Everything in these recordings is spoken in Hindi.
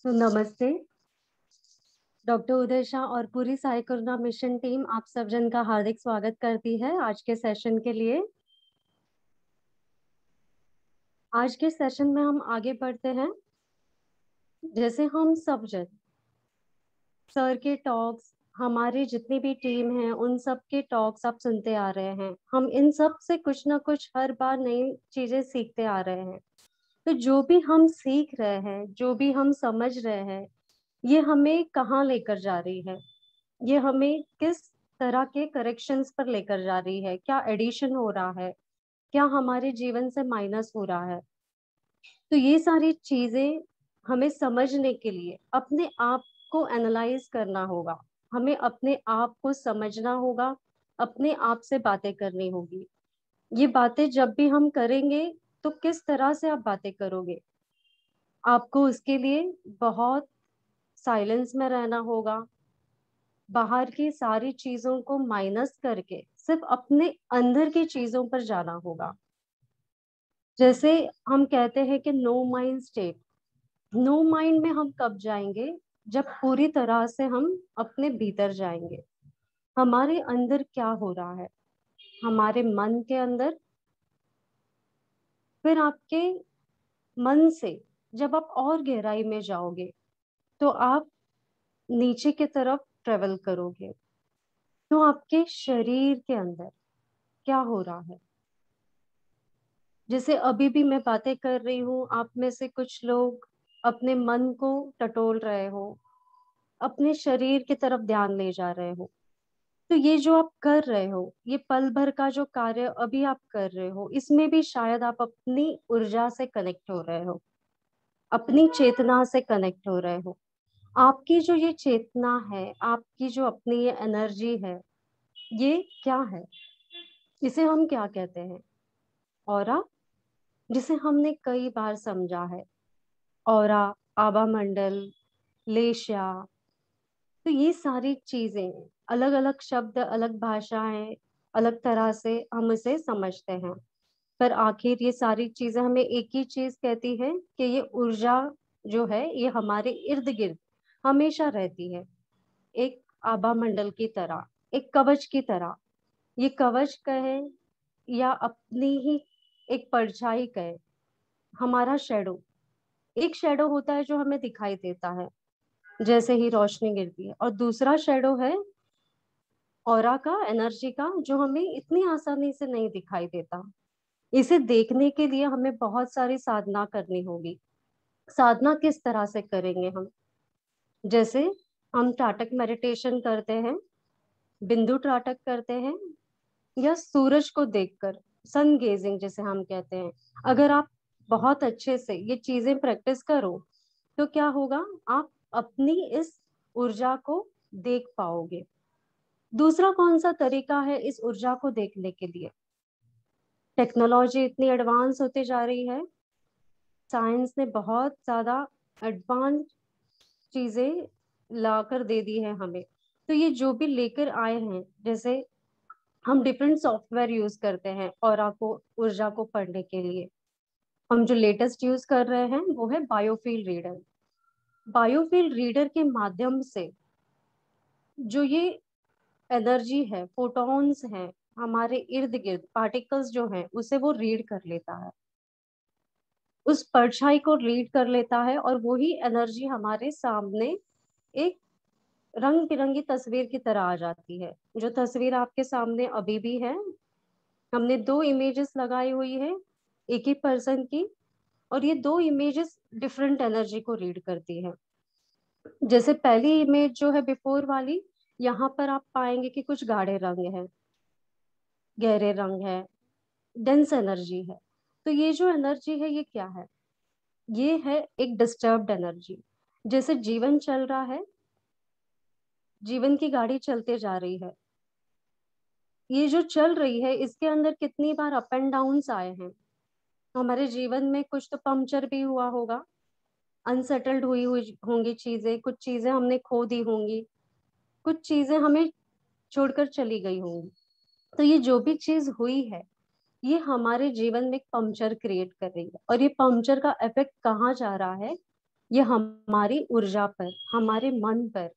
नमस्ते। डॉक्टर उदय शाह और पूरी साई करुणा मिशन टीम आप सब जन का हार्दिक स्वागत करती है आज के सेशन के लिए। आज के सेशन में हम आगे बढ़ते हैं। जैसे हम सब जन सर के टॉक्स, हमारी जितनी भी टीम है उन सब के टॉक्स आप सुनते आ रहे हैं। हम इन सब से कुछ ना कुछ हर बार नई चीजें सीखते आ रहे हैं। तो जो भी हम सीख रहे हैं, जो भी हम समझ रहे हैं, ये हमें कहाँ लेकर जा रही है, ये हमें किस तरह के करेक्शंस पर लेकर जा रही है, क्या एडिशन हो रहा है, क्या हमारे जीवन से माइनस हो रहा है। तो ये सारी चीजें हमें समझने के लिए अपने आप को एनालाइज करना होगा, हमें अपने आप को समझना होगा, अपने आप से बातें करनी होगी। ये बातें जब भी हम करेंगे तो किस तरह से आप बातें करोगे, आपको उसके लिए बहुत साइलेंस में रहना होगा, बाहर की सारी चीजों को माइनस करके सिर्फ अपने अंदर की चीजों पर जाना होगा। जैसे हम कहते हैं कि no mind state, no mind में हम कब जाएंगे, जब पूरी तरह से हम अपने भीतर जाएंगे, हमारे अंदर क्या हो रहा है, हमारे मन के अंदर। फिर आपके मन से जब आप और गहराई में जाओगे तो आप नीचे की तरफ ट्रेवल करोगे, तो आपके शरीर के अंदर क्या हो रहा है। जैसे अभी भी मैं बातें कर रही हूँ, आप में से कुछ लोग अपने मन को टटोल रहे हो, अपने शरीर की तरफ ध्यान ले जा रहे हो। तो ये जो आप कर रहे हो, ये पल भर का जो कार्य अभी आप कर रहे हो, इसमें भी शायद आप अपनी ऊर्जा से कनेक्ट हो रहे हो, अपनी चेतना से कनेक्ट हो रहे हो। आपकी जो ये चेतना है, आपकी जो अपनी ये एनर्जी है, ये क्या है, इसे हम क्या कहते हैं? ऑरा, जिसे हमने कई बार समझा है। ऑरा, आभा मंडल, लेशा, तो ये सारी चीजें, अलग अलग शब्द, अलग भाषाएं, अलग तरह से हम इसे समझते हैं, पर आखिर ये सारी चीजें हमें एक ही चीज कहती है कि ये ऊर्जा जो है ये हमारे इर्द गिर्द हमेशा रहती है, एक आभा मंडल की तरह, एक कवच की तरह। ये कवच कहे या अपनी ही एक परछाई कहे, हमारा शेडो, एक शेडो होता है जो हमें दिखाई देता है जैसे ही रोशनी गिरती है, और दूसरा शेडो है ऑरा का, एनर्जी का, जो हमें इतनी आसानी से नहीं दिखाई देता। इसे देखने के लिए हमें बहुत सारी साधना करनी होगी। साधना किस तरह से करेंगे हम? जैसे हम त्राटक मेडिटेशन करते हैं, बिंदु त्राटक करते हैं, या सूरज को देखकर सन गेजिंग जिसे हम कहते हैं। अगर आप बहुत अच्छे से ये चीजें प्रैक्टिस करो तो क्या होगा, आप अपनी इस ऊर्जा को देख पाओगे। दूसरा कौन सा तरीका है इस ऊर्जा को देखने के लिए? टेक्नोलॉजी इतनी एडवांस होती जा रही है, साइंस ने बहुत ज्यादा एडवांस चीजें लाकर दे दी है हमें। तो ये जो भी लेकर आए हैं, जैसे हम डिफरेंट सॉफ्टवेयर यूज करते हैं और को ऊर्जा को पढ़ने के लिए, हम जो लेटेस्ट यूज कर रहे हैं वो है बायोफील्ड रीडर। बायोफील्ड रीडर के माध्यम से जो ये एनर्जी है, फोटॉन्स हैं, हमारे इर्द गिर्द पार्टिकल्स जो हैं, उसे वो रीड कर लेता है, उस परछाई को रीड कर लेता है, और वही एनर्जी हमारे सामने एक रंग बिरंगी तस्वीर की तरह आ जाती है। जो तस्वीर आपके सामने अभी भी है, हमने दो इमेजेस लगाई हुई है एक ही पर्सन की, और ये दो इमेजेस डिफरेंट एनर्जी को रीड करती है। जैसे पहली इमेज जो है बिफोर वाली, यहाँ पर आप पाएंगे कि कुछ गाढ़े रंग है, गहरे रंग है, डेंस एनर्जी है। तो ये जो एनर्जी है ये क्या है? ये है एक डिस्टर्ब्ड एनर्जी। जैसे जीवन चल रहा है, जीवन की गाड़ी चलते जा रही है, ये जो चल रही है इसके अंदर कितनी बार अप एंड डाउन्स आए हैं। हमारे जीवन में कुछ तो पंक्चर भी हुआ होगा, अनसेटल्ड हुई हुई होंगी चीजें, कुछ चीजें हमने खो दी होंगी, कुछ चीजें हमें छोड़कर चली गई होंगी। तो ये जो भी चीज हुई है, ये हमारे जीवन में एक पंक्चर क्रिएट कर रही है, और ये पंक्चर का इफेक्ट कहाँ जा रहा है? ये हमारी ऊर्जा पर, हमारे मन पर,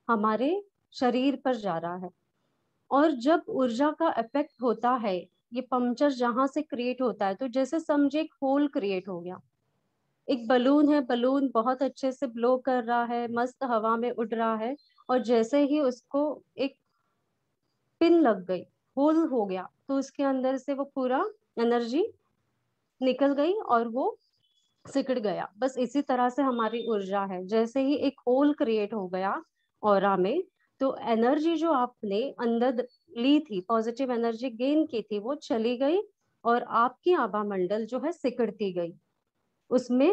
हमारे शरीर पर जा रहा है। और जब ऊर्जा का इफेक्ट होता है, ये पंक्चर जहां से क्रिएट होता है, तो जैसे समझे एक होल क्रिएट हो गया। एक बलून है, बलून बहुत अच्छे से ब्लो कर रहा है, मस्त हवा में उड़ रहा है, और जैसे ही उसको एक पिन लग गई, होल हो गया, तो उसके अंदर से वो पूरा एनर्जी निकल गई और वो सिकुड़ गया। बस इसी तरह से हमारी ऊर्जा है, जैसे ही एक होल क्रिएट हो गया ऑरा में, तो एनर्जी जो आपने अंदर ली थी, पॉजिटिव एनर्जी गेन की थी, वो चली गई, और आपकी आभा मंडल जो है सिकुड़ती गई। उसमें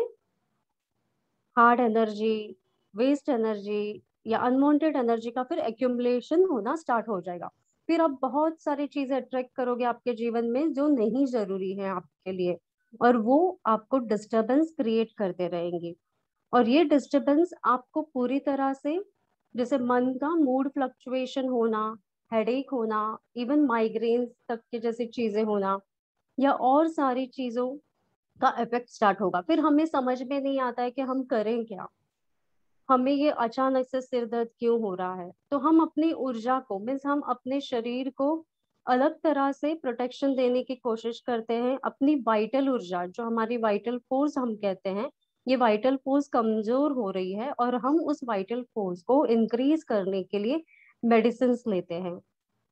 हार्ड एनर्जी, वेस्ट एनर्जी या अनवांटेड एनर्जी का फिर एक्यूमुलेशन होना स्टार्ट हो जाएगा। फिर आप बहुत सारी चीजें अट्रैक्ट करोगे आपके जीवन में जो नहीं जरूरी है आपके लिए, और वो आपको डिस्टरबेंस क्रिएट करते रहेंगे। और ये डिस्टरबेंस आपको पूरी तरह से, जैसे मन का मूड फ्लक्चुएशन होना, हेडेक होना, इवन माइग्रेन तक की जैसी चीजें होना, या और सारी चीजों का इफेक्ट स्टार्ट होगा। फिर हमें समझ में नहीं आता है कि हम करें क्या, हमें ये अचानक से सिर दर्द क्यों हो रहा है। तो हम अपनी ऊर्जा को, मीन्स हम अपने शरीर को अलग तरह से प्रोटेक्शन देने की कोशिश करते हैं। अपनी वाइटल ऊर्जा, जो हमारी वाइटल फोर्स हम कहते हैं, ये वाइटल फोर्स कमजोर हो रही है, और हम उस वाइटल फोर्स को इंक्रीज करने के लिए मेडिसिन लेते हैं,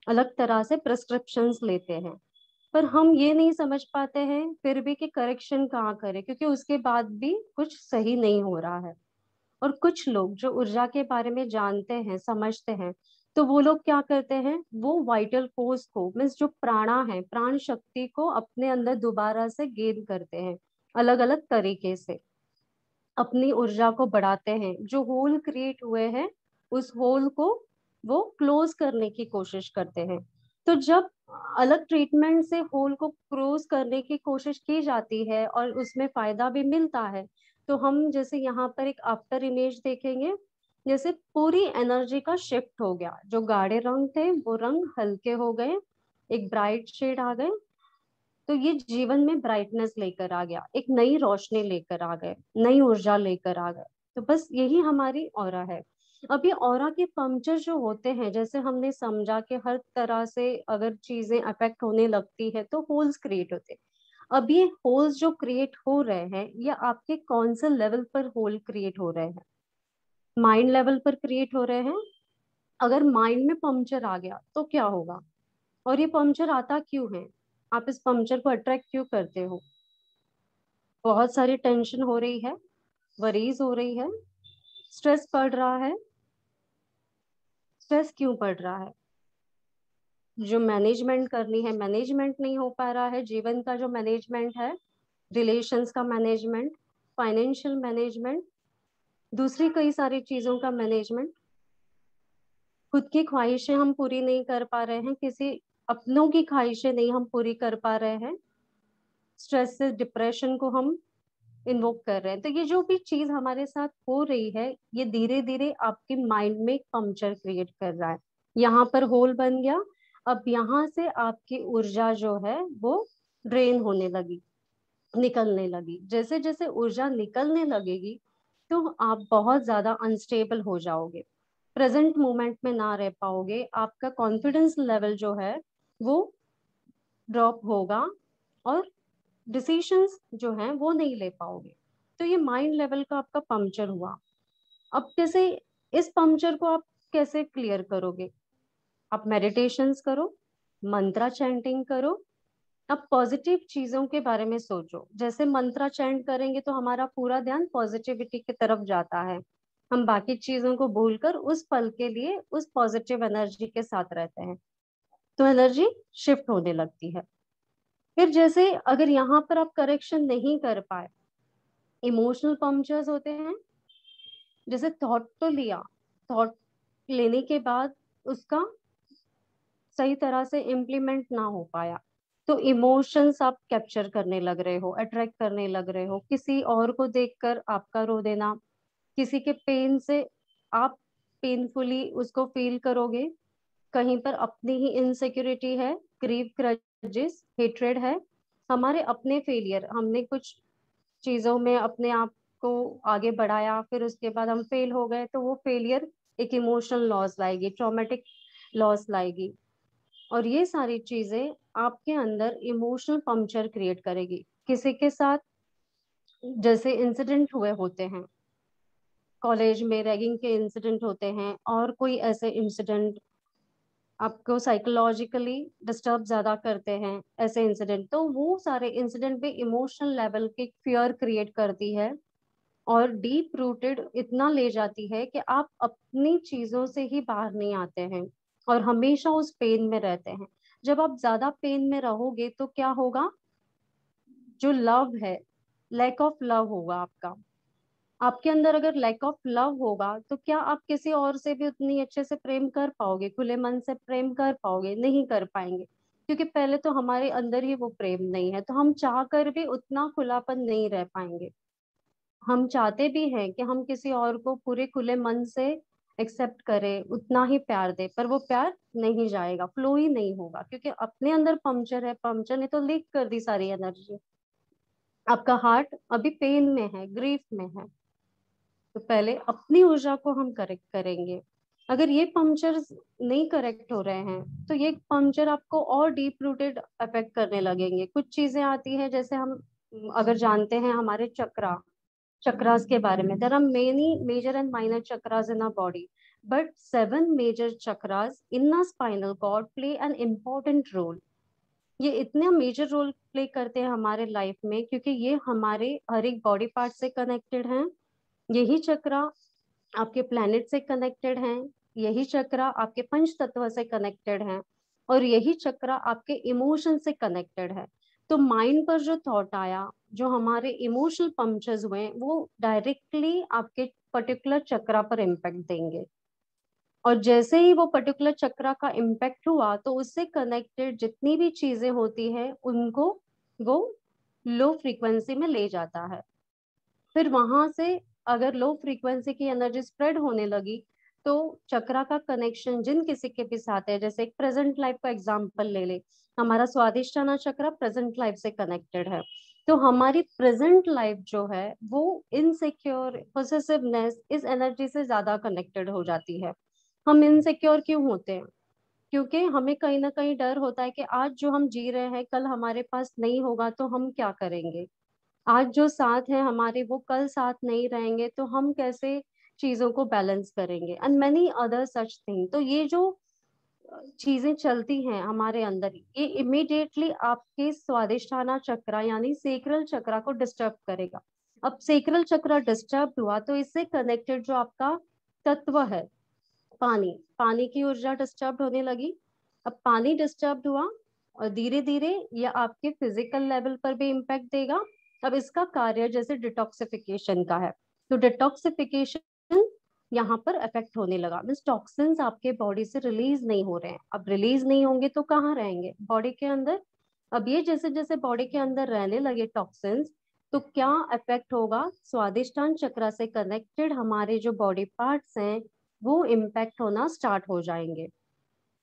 अलग तरह से प्रिस्क्रिप्शंस लेते हैं। पर हम ये नहीं समझ पाते हैं फिर भी कि करेक्शन कहाँ करें, क्योंकि उसके बाद भी कुछ सही नहीं हो रहा है। और कुछ लोग जो ऊर्जा के बारे में जानते हैं, समझते हैं, तो वो लोग क्या करते हैं, वो वाइटल फोर्स को, मीन्स जो प्राणा है, प्राण शक्ति को अपने अंदर दोबारा से गेन करते हैं, अलग अलग तरीके से अपनी ऊर्जा को बढ़ाते हैं। जो होल क्रिएट हुए हैं, उस होल को वो क्लोज करने की कोशिश करते हैं। तो जब अलग ट्रीटमेंट से होल को क्लोज करने की कोशिश की जाती है और उसमें फायदा भी मिलता है, तो हम जैसे यहाँ पर एक आफ्टर इमेज देखेंगे, जैसे पूरी एनर्जी का शिफ्ट हो गया, जो गाढ़े रंग थे वो रंग हल्के हो गए, एक ब्राइट शेड आ गए। तो ये जीवन में ब्राइटनेस लेकर आ गया, एक नई रोशनी लेकर आ गए, नई ऊर्जा लेकर आ गए। तो बस यही हमारी ऑरा है। अब ये ऑरा के पंक्चर जो होते हैं, जैसे हमने समझा कि हर तरह से अगर चीजें अफेक्ट होने लगती है तो होल्स क्रिएट होते हैं। अब ये होल्स जो क्रिएट हो रहे हैं, ये आपके कौन से लेवल पर होल क्रिएट हो रहे हैं? माइंड लेवल पर क्रिएट हो रहे हैं। अगर माइंड में पंक्चर आ गया तो क्या होगा, और ये पंक्चर आता क्यों है, आप इस पंक्चर को अट्रैक्ट क्यों करते हो? बहुत सारी टेंशन हो रही है, वरीज हो रही है, स्ट्रेस पड़ रहा है। स्ट्रेस क्यों पड़ रहा है? जो मैनेजमेंट करनी है, मैनेजमेंट नहीं हो पा रहा है, जीवन का जो मैनेजमेंट है, रिलेशंस का मैनेजमेंट, फाइनेंशियल मैनेजमेंट, दूसरी कई सारी चीजों का मैनेजमेंट। खुद की ख्वाहिशें हम पूरी नहीं कर पा रहे हैं, किसी अपनों की ख्वाहिशें नहीं हम पूरी कर पा रहे हैं, स्ट्रेस से डिप्रेशन को हम इन्वोक कर रहे हैं। तो ये जो भी चीज हमारे साथ हो रही है, ये धीरे धीरे आपके माइंड में पंक्चर क्रिएट कर रहा है। यहाँ पर होल बन गया। अब यहाँ से आपकी ऊर्जा जो है वो ड्रेन होने लगी, निकलने लगी। जैसे जैसे ऊर्जा निकलने लगेगी, तो आप बहुत ज्यादा अनस्टेबल हो जाओगे, प्रेजेंट मोमेंट में ना रह पाओगे, आपका कॉन्फिडेंस लेवल जो है वो ड्रॉप होगा, और डिसीशंस जो हैं वो नहीं ले पाओगे। तो ये माइंड लेवल का आपका पंक्चर हुआ। अब कैसे इस पंक्चर को आप कैसे क्लियर करोगे? आप मेडिटेशंस करो, मंत्रा चैंटिंग करो। अब पॉजिटिव चीजों के बारे में सोचो। जैसे मंत्रा चैंट करेंगे तो हमारा पूरा ध्यान पॉजिटिविटी की तरफ जाता है, हम बाकी चीजों को भूलकर उस पल के लिए उस पॉजिटिव एनर्जी के साथ रहते हैं, तो एनर्जी शिफ्ट होने लगती है। फिर जैसे अगर यहाँ पर आप करेक्शन नहीं कर पाए, इमोशनल पंक्चर्स होते हैं। जैसे थॉट तो लिया, थॉट लेने के बाद उसका सही तरह से इम्प्लीमेंट ना हो पाया, तो इमोशंस आप कैप्चर करने लग रहे हो, अट्रैक्ट करने लग रहे हो, किसी और को देखकर आपका रो देना, किसी के पेन से आप पेनफुली उसको फील करोगे। कहीं पर अपनी ही इनसिक्योरिटी है, ग्रीव, ग्रजेस, हेट्रेड है, हमारे अपने फेलियर, हमने कुछ चीजों में अपने आप को आगे बढ़ाया, फिर उसके बाद हम फेल हो गए, तो वो फेलियर एक इमोशनल लॉस लाएगी, ट्रॉमेटिक लॉस लाएगी। और ये सारी चीजें आपके अंदर इमोशनल पंक्चर क्रिएट करेगी। किसी के साथ जैसे इंसिडेंट हुए होते हैं, कॉलेज में रैगिंग के इंसिडेंट होते हैं, और कोई ऐसे इंसिडेंट आपको साइकोलॉजिकली डिस्टर्ब ज्यादा करते हैं, ऐसे इंसिडेंट, तो वो सारे इंसिडेंट भी इमोशनल लेवल के फियर क्रिएट करती है, और डीप रूटेड इतना ले जाती है कि आप अपनी चीजों से ही बाहर नहीं आते हैं, और हमेशा उस पेन में रहते हैं। जब आप ज्यादा पेन में रहोगे तो क्या होगा, जो लव है, लैक ऑफ लव होगा आपका। आपके अंदर अगर लैक ऑफ लव होगा तो क्या आप किसी और से भी उतनी अच्छे से प्रेम कर पाओगे, खुले मन से प्रेम कर पाओगे? नहीं कर पाएंगे, क्योंकि पहले तो हमारे अंदर ही वो प्रेम नहीं है, तो हम चाह कर भी उतना खुलापन नहीं रह पाएंगे। हम चाहते भी हैं कि हम किसी और को पूरे खुले मन से एक्सेप्ट करें, उतना ही प्यार दे, पर वो प्यार नहीं जाएगा, फ्लो ही नहीं होगा, क्योंकि अपने अंदर पंक्चर है। पंक्चर ने तो लीक कर दी सारी एनर्जी। आपका हार्ट अभी पेन में है, ग्रीफ में है, तो पहले अपनी ऊर्जा को हम करेक्ट करेंगे। अगर ये पंक्चर नहीं करेक्ट हो रहे हैं तो ये पंक्चर आपको और डीप रूटेड अफेक्ट करने लगेंगे। कुछ चीजें आती हैं, जैसे हम अगर जानते हैं हमारे चक्रास के बारे में, there are many major and minor chakras in our body, but 7 major chakras in our spinal cord play an important role. ये इतने मेजर रोल प्ले करते हैं हमारे लाइफ में, क्योंकि ये हमारे हर एक बॉडी पार्ट से कनेक्टेड हैं। यही चक्रा आपके प्लैनेट से कनेक्टेड हैं, यही चक्रा आपके पंच तत्व से कनेक्टेड हैं, और यही चक्रा आपके इमोशन से कनेक्टेड है। तो माइंड पर जो थॉट आया, जो हमारे इमोशनल पंक्चर्स हुए, वो डायरेक्टली आपके पर्टिकुलर चक्रा पर इम्पैक्ट देंगे। और जैसे ही वो पर्टिकुलर चक्रा का इम्पैक्ट हुआ, तो उससे कनेक्टेड जितनी भी चीजें होती हैं उनको वो लो फ्रीक्वेंसी में ले जाता है। फिर वहां से अगर लो फ्रीक्वेंसी की एनर्जी स्प्रेड होने लगी, तो चक्रा का कनेक्शन जिन किसी के भी साथ है, जैसे एक प्रेजेंट लाइफ का एग्जांपल ले ले, हमारा स्वादिष्टाना चक्रा प्रेजेंट लाइफ से कनेक्टेड है। तो हमारी प्रेजेंट लाइफ जो है वो इनसिक्योर, पोसेसिवनेस, इस एनर्जी से ज्यादा कनेक्टेड हो जाती है। हम इनसिक्योर क्यों होते हैं? क्योंकि हमें कहीं ना कहीं डर होता है कि आज जो हम जी रहे हैं कल हमारे पास नहीं होगा तो हम क्या करेंगे। आज जो साथ है हमारे वो कल साथ नहीं रहेंगे तो हम कैसे चीजों को बैलेंस करेंगे, and many other such thing. तो ये जो चीजें चलती हैं हमारे अंदर, ये इमिडिएटली आपके स्वादिष्ठाना चक्रा यानी सेक्रल चक्रा को डिस्टर्ब करेगा। अब सेक्रल चक्रा डिस्टर्ब हुआ तो इससे कनेक्टेड जो आपका तत्व है, पानी, पानी की ऊर्जा डिस्टर्ब होने लगी। अब पानी डिस्टर्ब हुआ, और धीरे धीरे ये आपके फिजिकल लेवल पर भी इम्पैक्ट देगा। अब इसका कार्य जैसे डिटॉक्सिफिकेशन का है, तो डिटॉक्सिफिकेशन यहाँ पर इफेक्ट होने लगा, मीन्स टॉक्सिन्स आपके बॉडी से रिलीज नहीं हो रहे हैं। अब रिलीज नहीं होंगे तो कहाँ रहेंगे, बॉडी के अंदर। अब ये जैसे जैसे बॉडी के अंदर रहने लगे टॉक्सिन्स, तो क्या इफेक्ट होगा, स्वादिष्टान चक्र से कनेक्टेड हमारे जो बॉडी पार्ट्स हैं वो इम्पैक्ट होना स्टार्ट हो जाएंगे।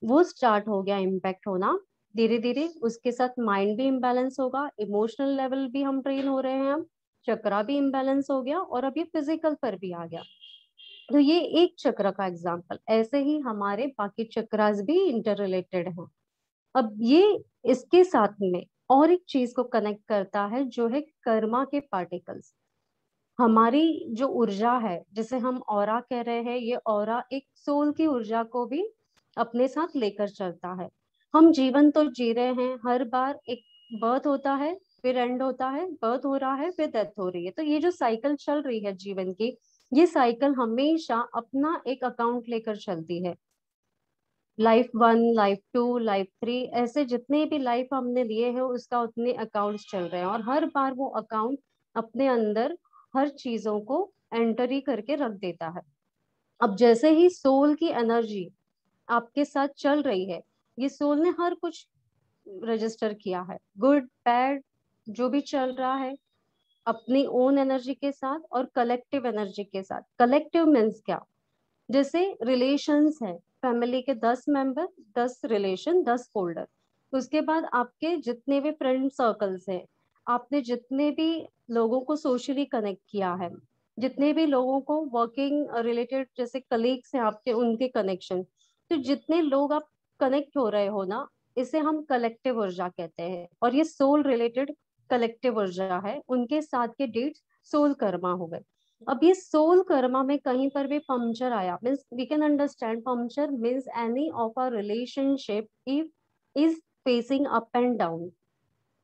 वो स्टार्ट हो गया इम्पैक्ट होना धीरे धीरे, उसके साथ माइंड भी इम्बैलेंस होगा, इमोशनल लेवल भी हम ट्रेन हो रहे हैं, हम चक्रा भी इम्बैलेंस हो गया, और अब ये फिजिकल पर भी आ गया। तो ये एक चक्र का एग्जाम्पल, ऐसे ही हमारे बाकी चक्रास भी इंटर रिलेटेड हैं। अब ये इसके साथ में और एक चीज को कनेक्ट करता है, जो है कर्मा के पार्टिकल्स। हमारी जो ऊर्जा है जिसे हम ऑरा कह रहे हैं, ये ऑरा एक सोल की ऊर्जा को भी अपने साथ लेकर चलता है। हम जीवन तो जी रहे हैं, हर बार एक बर्थ होता है, फिर एंड होता है, बर्थ हो रहा है, फिर डेथ हो रही है, तो ये जो साइकिल चल रही है जीवन की, ये साइकिल हमेशा अपना एक अकाउंट लेकर चलती है। लाइफ 1, लाइफ 2, लाइफ 3, ऐसे जितने भी लाइफ हमने लिए हैं उसका उतने अकाउंट्स चल रहे हैं, और हर बार वो अकाउंट अपने अंदर हर चीजों को एंटर ही करके रख देता है। अब जैसे ही सोल की एनर्जी आपके साथ चल रही है, ये सोल ने हर कुछ रजिस्टर किया है, गुड बैड जो भी चल रहा है, अपनी ओन एनर्जी के साथ और कलेक्टिव एनर्जी के साथ। कलेक्टिव मीन्स क्या, जैसे रिलेशंस है, फैमिली के 10 मेंबर, 10 रिलेशन, 10 फोल्डर। उसके बाद आपके जितने भी फ्रेंड सर्कल्स हैं, आपने जितने भी लोगों को सोशली कनेक्ट किया है, जितने भी लोगों को वर्किंग रिलेटेड जैसे कलीग्स हैं आपके, उनके कनेक्शन, तो जितने लोग आप कनेक्ट हो रहे हो ना, इसे हम कलेक्टिव ऊर्जा कहते हैं। और ये सोल रिलेटेड कलेक्टिव ऊर्जा है, उनके साथ के डेट्स सोल कर्मा हो गए। अब ये सोल कर्मा में कहीं पर भी पंक्चर आया, means we can understand puncture means any of a relationship if is facing up and down,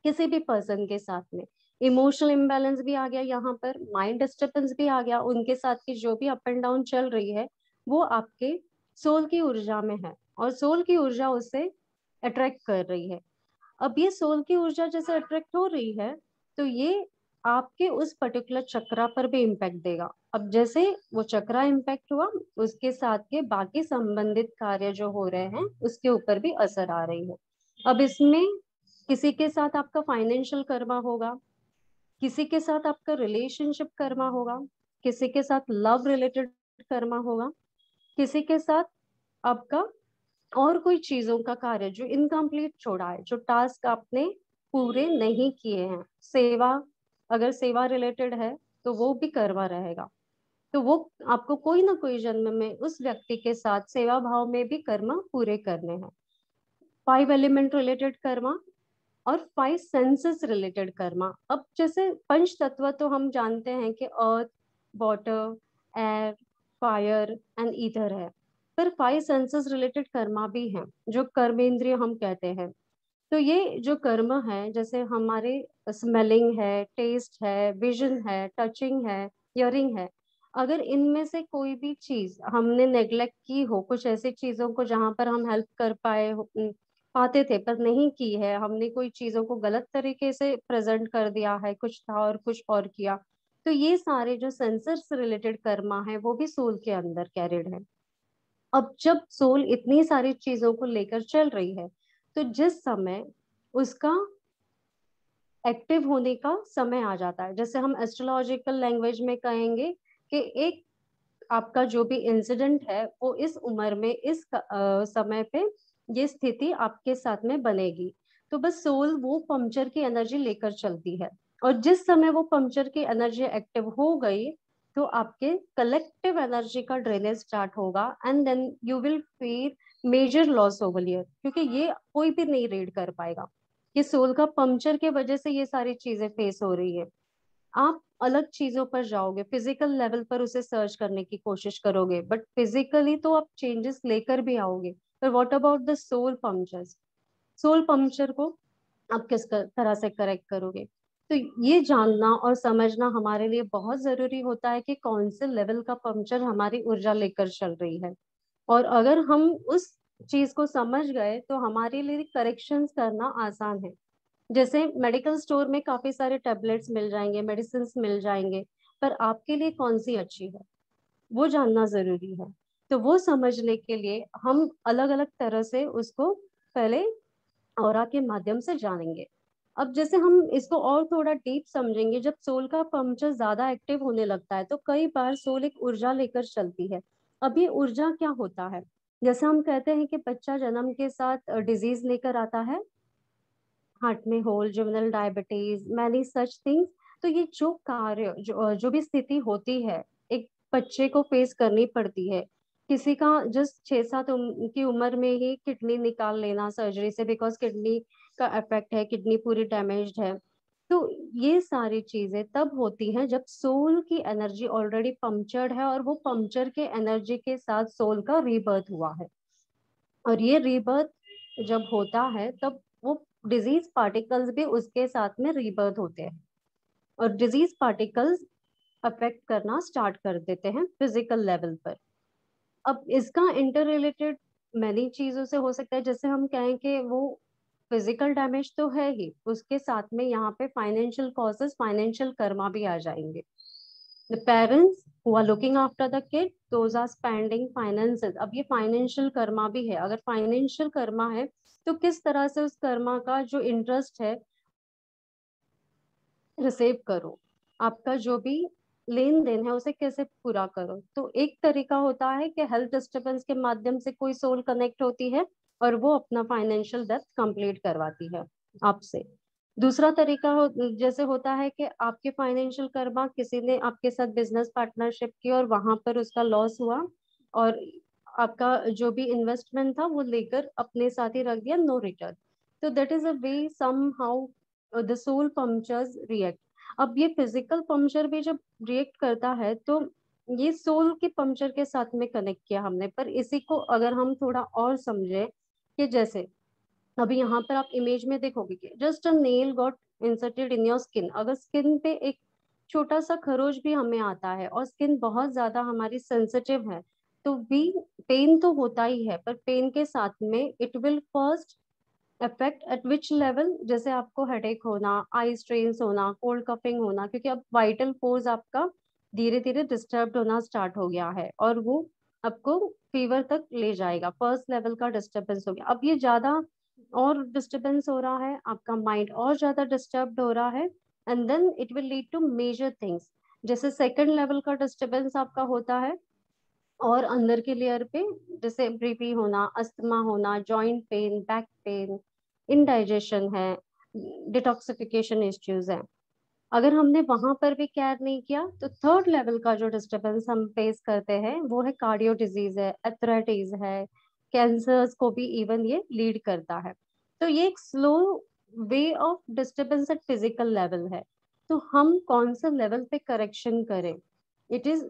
किसी भी पर्सन के साथ में इमोशनल इम्बैलेंस भी आ गया, यहाँ पर माइंड डिस्टर्बेंस भी आ गया, उनके साथ की जो भी अप एंड डाउन चल रही है वो आपके सोल की ऊर्जा में है, और सोल की ऊर्जा उसे अट्रैक्ट कर रही है। अब ये सोल की ऊर्जा जैसे अट्रैक्ट हो रही है, तो ये आपके उस पर्टिकुलर चक्रा पर भी इम्पैक्ट देगा। अब जैसे वो चक्रा इम्पैक्ट हुआ, उसके साथ के बाकी संबंधित कार्य जो हो रहे हैं उसके ऊपर भी असर आ रही है। अब इसमें किसी के साथ आपका फाइनेंशियल कर्मा होगा, किसी के साथ आपका रिलेशनशिप कर्मा होगा, किसी के साथ लव रिलेटेड कर्मा होगा, किसी के साथ आपका और कोई चीजों का कार्य जो इनकम्प्लीट छोड़ा है, जो टास्क आपने पूरे नहीं किए हैं। सेवा, अगर सेवा रिलेटेड है तो वो भी कर्मा रहेगा, तो वो आपको कोई ना कोई जन्म में उस व्यक्ति के साथ सेवा भाव में भी कर्म पूरे करने हैं। 5 एलिमेंट रिलेटेड कर्मा और 5 सेंसेस रिलेटेड कर्मा। अब जैसे पंच तत्व तो हम जानते हैं कि earth, water, air, fire and ether है, पर 5 सेंसेस रिलेटेड कर्मा भी हैं जो कर्मेंद्रिय हम कहते हैं। तो ये जो कर्म है, जैसे हमारे स्मेलिंग है, टेस्ट है, विजन है, टचिंग है, हियरिंग है, अगर इनमें से कोई भी चीज हमने नेग्लेक्ट की हो, कुछ ऐसी चीजों को जहां पर हम हेल्प कर पाते थे पर नहीं की है, हमने कोई चीजों को गलत तरीके से प्रेजेंट कर दिया है, कुछ था और कुछ और किया, तो ये सारे जो सेंसर्स रिलेटेड कर्मा है वो भी सोल के अंदर कैरिड है। अब जब सोल इतनी सारी चीजों को लेकर चल रही है, तो जिस समय उसका एक्टिव होने का समय आ जाता है, जैसे हम एस्ट्रोलॉजिकल लैंग्वेज में कहेंगे कि एक आपका जो भी इंसिडेंट है वो इस उम्र में इस समय पे ये स्थिति आपके साथ में बनेगी, तो बस सोल वो पंक्चर की एनर्जी लेकर चलती है। और जिस समय वो पंक्चर की एनर्जी एक्टिव हो गई, तो आपके कलेक्टिव एनर्जी का ड्रेनेज स्टार्ट होगा, and then you will feel major loss over year, क्योंकि ये कोई भी नहीं रीड कर पाएगा कि सोल का पंक्चर के वजह से ये सारी चीजें फेस हो रही है। आप अलग चीजों पर जाओगे, फिजिकल लेवल पर उसे सर्च करने की कोशिश करोगे, बट फिजिकली तो आप चेंजेस लेकर भी आओगे, पर what about the soul punctures, soul puncture को आप किस तरह से करेक्ट करोगे? तो ये जानना और समझना हमारे लिए बहुत जरूरी होता है कि कौन से लेवल का पंक्चर हमारी ऊर्जा लेकर चल रही है। और अगर हम उस चीज को समझ गए तो हमारे लिए करेक्शंस करना आसान है। जैसे मेडिकल स्टोर में काफी सारे टेबलेट्स मिल जाएंगे, मेडिसिन मिल जाएंगे, पर आपके लिए कौन सी अच्छी है वो जानना जरूरी है। तो वो समझने के लिए हम अलग अलग तरह से उसको पहले ऑरा के माध्यम से जानेंगे। अब जैसे हम इसको और थोड़ा डीप समझेंगे, जब सोल का पंक्चर ज्यादा एक्टिव होने लगता है तो कई बार सोल एक ऊर्जा लेकर चलती है। अब ये ऊर्जा क्या होता है? जैसे हम कहते हैं कि बच्चा जन्म के साथ डिजीज लेकर आता है, हार्ट में hole, juvenile diabetes, many such things. तो ये जो कार्य जो भी स्थिति होती है, एक बच्चे को फेस करनी पड़ती है। किसी का जस्ट 6-7 की उम्र में ही किडनी निकाल लेना सर्जरी से, बिकॉज किडनी का इफेक्ट है, किडनी पूरी डैमेज्ड है। तो ये सारी चीजें तब होती हैं जब सोल की एनर्जी ऑलरेडी पंक्चर्ड है, और वो पंक्चर के एनर्जी के साथ सोल का रीबर्थ हुआ है। और ये रीबर्थ जब होता है तब वो डिजीज पार्टिकल्स भी उसके साथ में रीबर्थ होते हैं, और डिजीज पार्टिकल्स अफेक्ट करना स्टार्ट कर देते हैं फिजिकल लेवल पर। अब इसका इंटर रिलेटेड मैनी चीजों से हो सकता है, जैसे हम कहें कि वो फिजिकल डैमेज तो है ही, उसके साथ में यहाँ पे फाइनेंशियल कॉजेस, फाइनेंशियल कर्मा भी आ जाएंगे। The parents who are looking after the kid, those are spending finances। अब ये फाइनेंशियल कर्मा भी है। अगर फाइनेंशियल कर्मा है तो किस तरह से उस कर्मा का जो इंटरेस्ट है रिसीव करो, आपका जो भी लेन देन है उसे कैसे पूरा करो। तो एक तरीका होता है कि हेल्थ डिस्टरबेंस के माध्यम से कोई सोल कनेक्ट होती है और वो अपना फाइनेंशियल डेप्थ कंप्लीट करवाती है आपसे। दूसरा तरीका जैसे होता है कि आपके फाइनेंशियल कर्मा, किसी ने आपके साथ बिजनेस पार्टनरशिप की और वहां पर उसका लॉस हुआ, और आपका जो भी इन्वेस्टमेंट था वो लेकर अपने साथ ही रख दिया, नो रिटर्न। तो that is a way somehow the soul punctures react. अब ये फिजिकल पंक्चर भी जब रिएक्ट करता है तो ये सोल के पंक्चर के साथ में कनेक्ट किया हमने। पर इसी को अगर हम थोड़ा और समझे कि जैसे अभी यहाँ पर आप इमेज में देखोगे कि just a nail got inserted in your skin. अगर स्किन पे एक छोटा सा खरोच भी हमें आता है और स्किन बहुत ज्यादा हमारी सेंसिटिव है, तो भी पेन तो होता ही है, पर पेन के साथ में it will first affect eight which level, जैसे आपको हेडेक होना, आई स्ट्रेन्स होना, कोल्ड कफिंग होना, क्योंकि अब वाइटल फोर्स आपका धीरे धीरे डिस्टर्ब होना स्टार्ट हो गया है और वो आपको फीवर तक ले जाएगा। फर्स्ट लेवल का डिस्टर्बेंस हो गया। अब ये ज्यादा और डिस्टर्बेंस हो रहा है, आपका माइंड और ज्यादा डिस्टर्ब हो रहा है, and then it will lead to major things. जैसे सेकंड लेवल का डिस्टर्बेंस आपका होता है और अंदर के लेयर पे, जैसे बीपी होना, अस्थमा होना, joint pain, back pain, indigestion है, डिटॉक्सिफिकेशन इश्यूज है। अगर हमने वहां पर भी केयर नहीं किया तो थर्ड लेवल का जो डिस्टरबेंस हम फेस करते हैं वो है कार्डियो डिजीज है, एथराइटिस है, कैंसर्स को भी इवन ये लीड करता है। तो ये एक slow way of disturbance eight physical level है। तो हम कौन सा लेवल पे करेक्शन करें, it is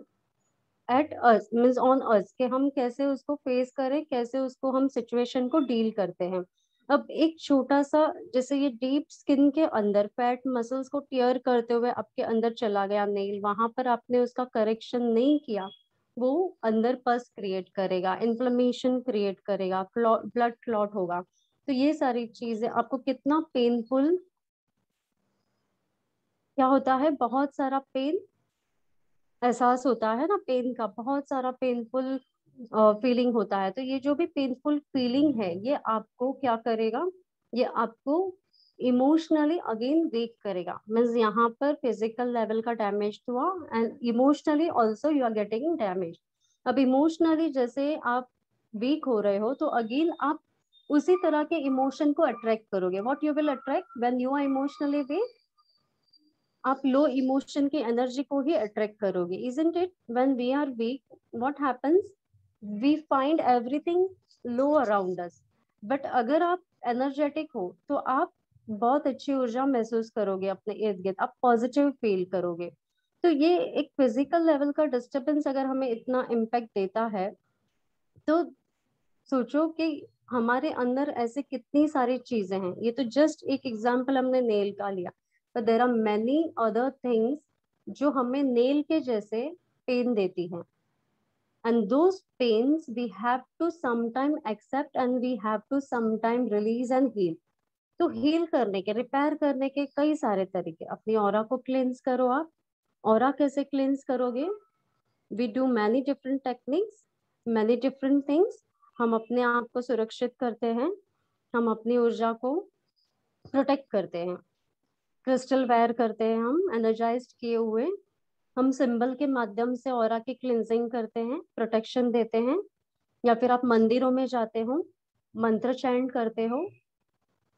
at us, means on us, कि हम कैसे उसको फेस करें, कैसे उसको हम सिचुएशन को डील करते हैं। अब एक छोटा सा, जैसे ये डीप स्किन के अंदर फैट मसल्स को टियर करते हुए आपके अंदर चला गया नेल, वहां पर आपने उसका करेक्शन नहीं किया, वो अंदर पस क्रिएट करेगा, इन्फ्लेमेशन क्रिएट करेगा, ब्लड क्लॉट होगा। तो ये सारी चीजें आपको कितना पेनफुल, क्या होता है, बहुत सारा पेन एहसास होता है ना, पेन का बहुत सारा पेनफुल फीलिंग होता है। तो ये जो भी पेनफुल फीलिंग है ये आपको क्या करेगा, ये आपको इमोशनली अगेन वीक करेगा। मीन्स यहाँ पर फिजिकल लेवल का डैमेज हुआ and emotionally also you are getting damage. अब इमोशनली जैसे आप वीक हो रहे हो तो अगेन आप उसी तरह के इमोशन को अट्रैक्ट करोगे। What you will attract when you are emotionally weak, आप लो इमोशन की एनर्जी को ही अट्रैक्ट करोगे, isn't it? When we are weak what happens, we find everything low around us. But अगर आप एनर्जेटिक हो तो आप बहुत अच्छी ऊर्जा महसूस करोगे अपने इर्द गिर्द, आप पॉजिटिव फील करोगे। तो ये एक फिजिकल लेवल का डिस्टरबेंस अगर हमें इतना इम्पैक्ट देता है, तो सोचो कि हमारे अंदर ऐसे कितनी सारी चीजें हैं। ये तो जस्ट एक एग्जांपल हमने नेल का लिया, पर there are many other things जो हमें नेल के जैसे पेन देती हैं, and those pains we have to sometime accept and we have to sometime release and heal. तो हील करने के, रिपेयर करने के कई सारे तरीके। अपनी ऑरा को क्लेंस करो आप। ऑरा कैसे क्लेंस करोगे? We do many different techniques, many different things. हम अपने आप को सुरक्षित करते हैं, हम अपनी ऊर्जा को प्रोटेक्ट करते हैं, क्रिस्टल वेयर करते हैं हम एनर्जाइज्ड किए हुए, हम सिंबल के माध्यम से ऑरा की क्लिनजिंग करते हैं, प्रोटेक्शन देते हैं, या फिर आप मंदिरों में जाते हो, मंत्र चैंट करते हो,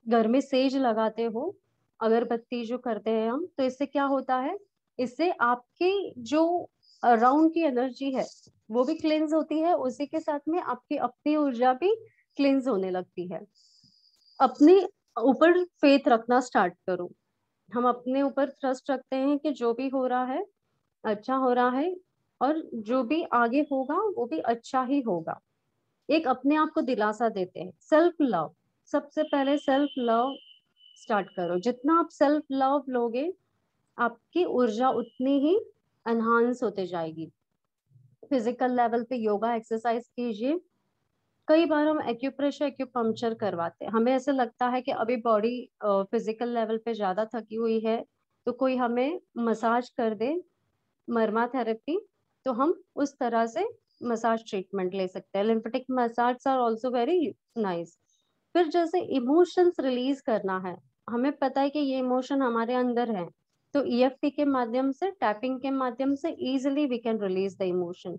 घर में सेज लगाते हो, अगरबत्ती जो करते हैं हम, तो इससे क्या होता है, इससे आपकी जो अराउंड की एनर्जी है वो भी क्लेंज होती है, उसी के साथ में आपकी अपनी ऊर्जा भी क्लेंज होने लगती है। अपने ऊपर फेथ रखना स्टार्ट करो। हम अपने ऊपर ट्रस्ट रखते हैं कि जो भी हो रहा है अच्छा हो रहा है, और जो भी आगे होगा वो भी अच्छा ही होगा। एक अपने आप को दिलासा देते हैं, सेल्फ लव। सबसे पहले सेल्फ लव स्टार्ट करो। जितना आप सेल्फ लव लोगे आपकी ऊर्जा उतनी ही एनहांस होते जाएगी। फिजिकल लेवल पे योगा एक्सरसाइज कीजिए। कई बार हम एक्यूप्रेशर एक्यूपंक्चर करवाते हैं, हमें ऐसा लगता है कि अभी बॉडी फिजिकल लेवल पे ज्यादा थकी हुई है तो कोई हमें मसाज कर दे, मरमा थेरेपी, तो हम उस तरह से मसाज ट्रीटमेंट ले सकते हैं। Lymphatic massage are also very nice. फिर जैसे इमोशंस रिलीज करना है, हमें पता है कि ये इमोशन हमारे अंदर है, तो ईएफटी के माध्यम से, टैपिंग के माध्यम से easily we can release the emotion.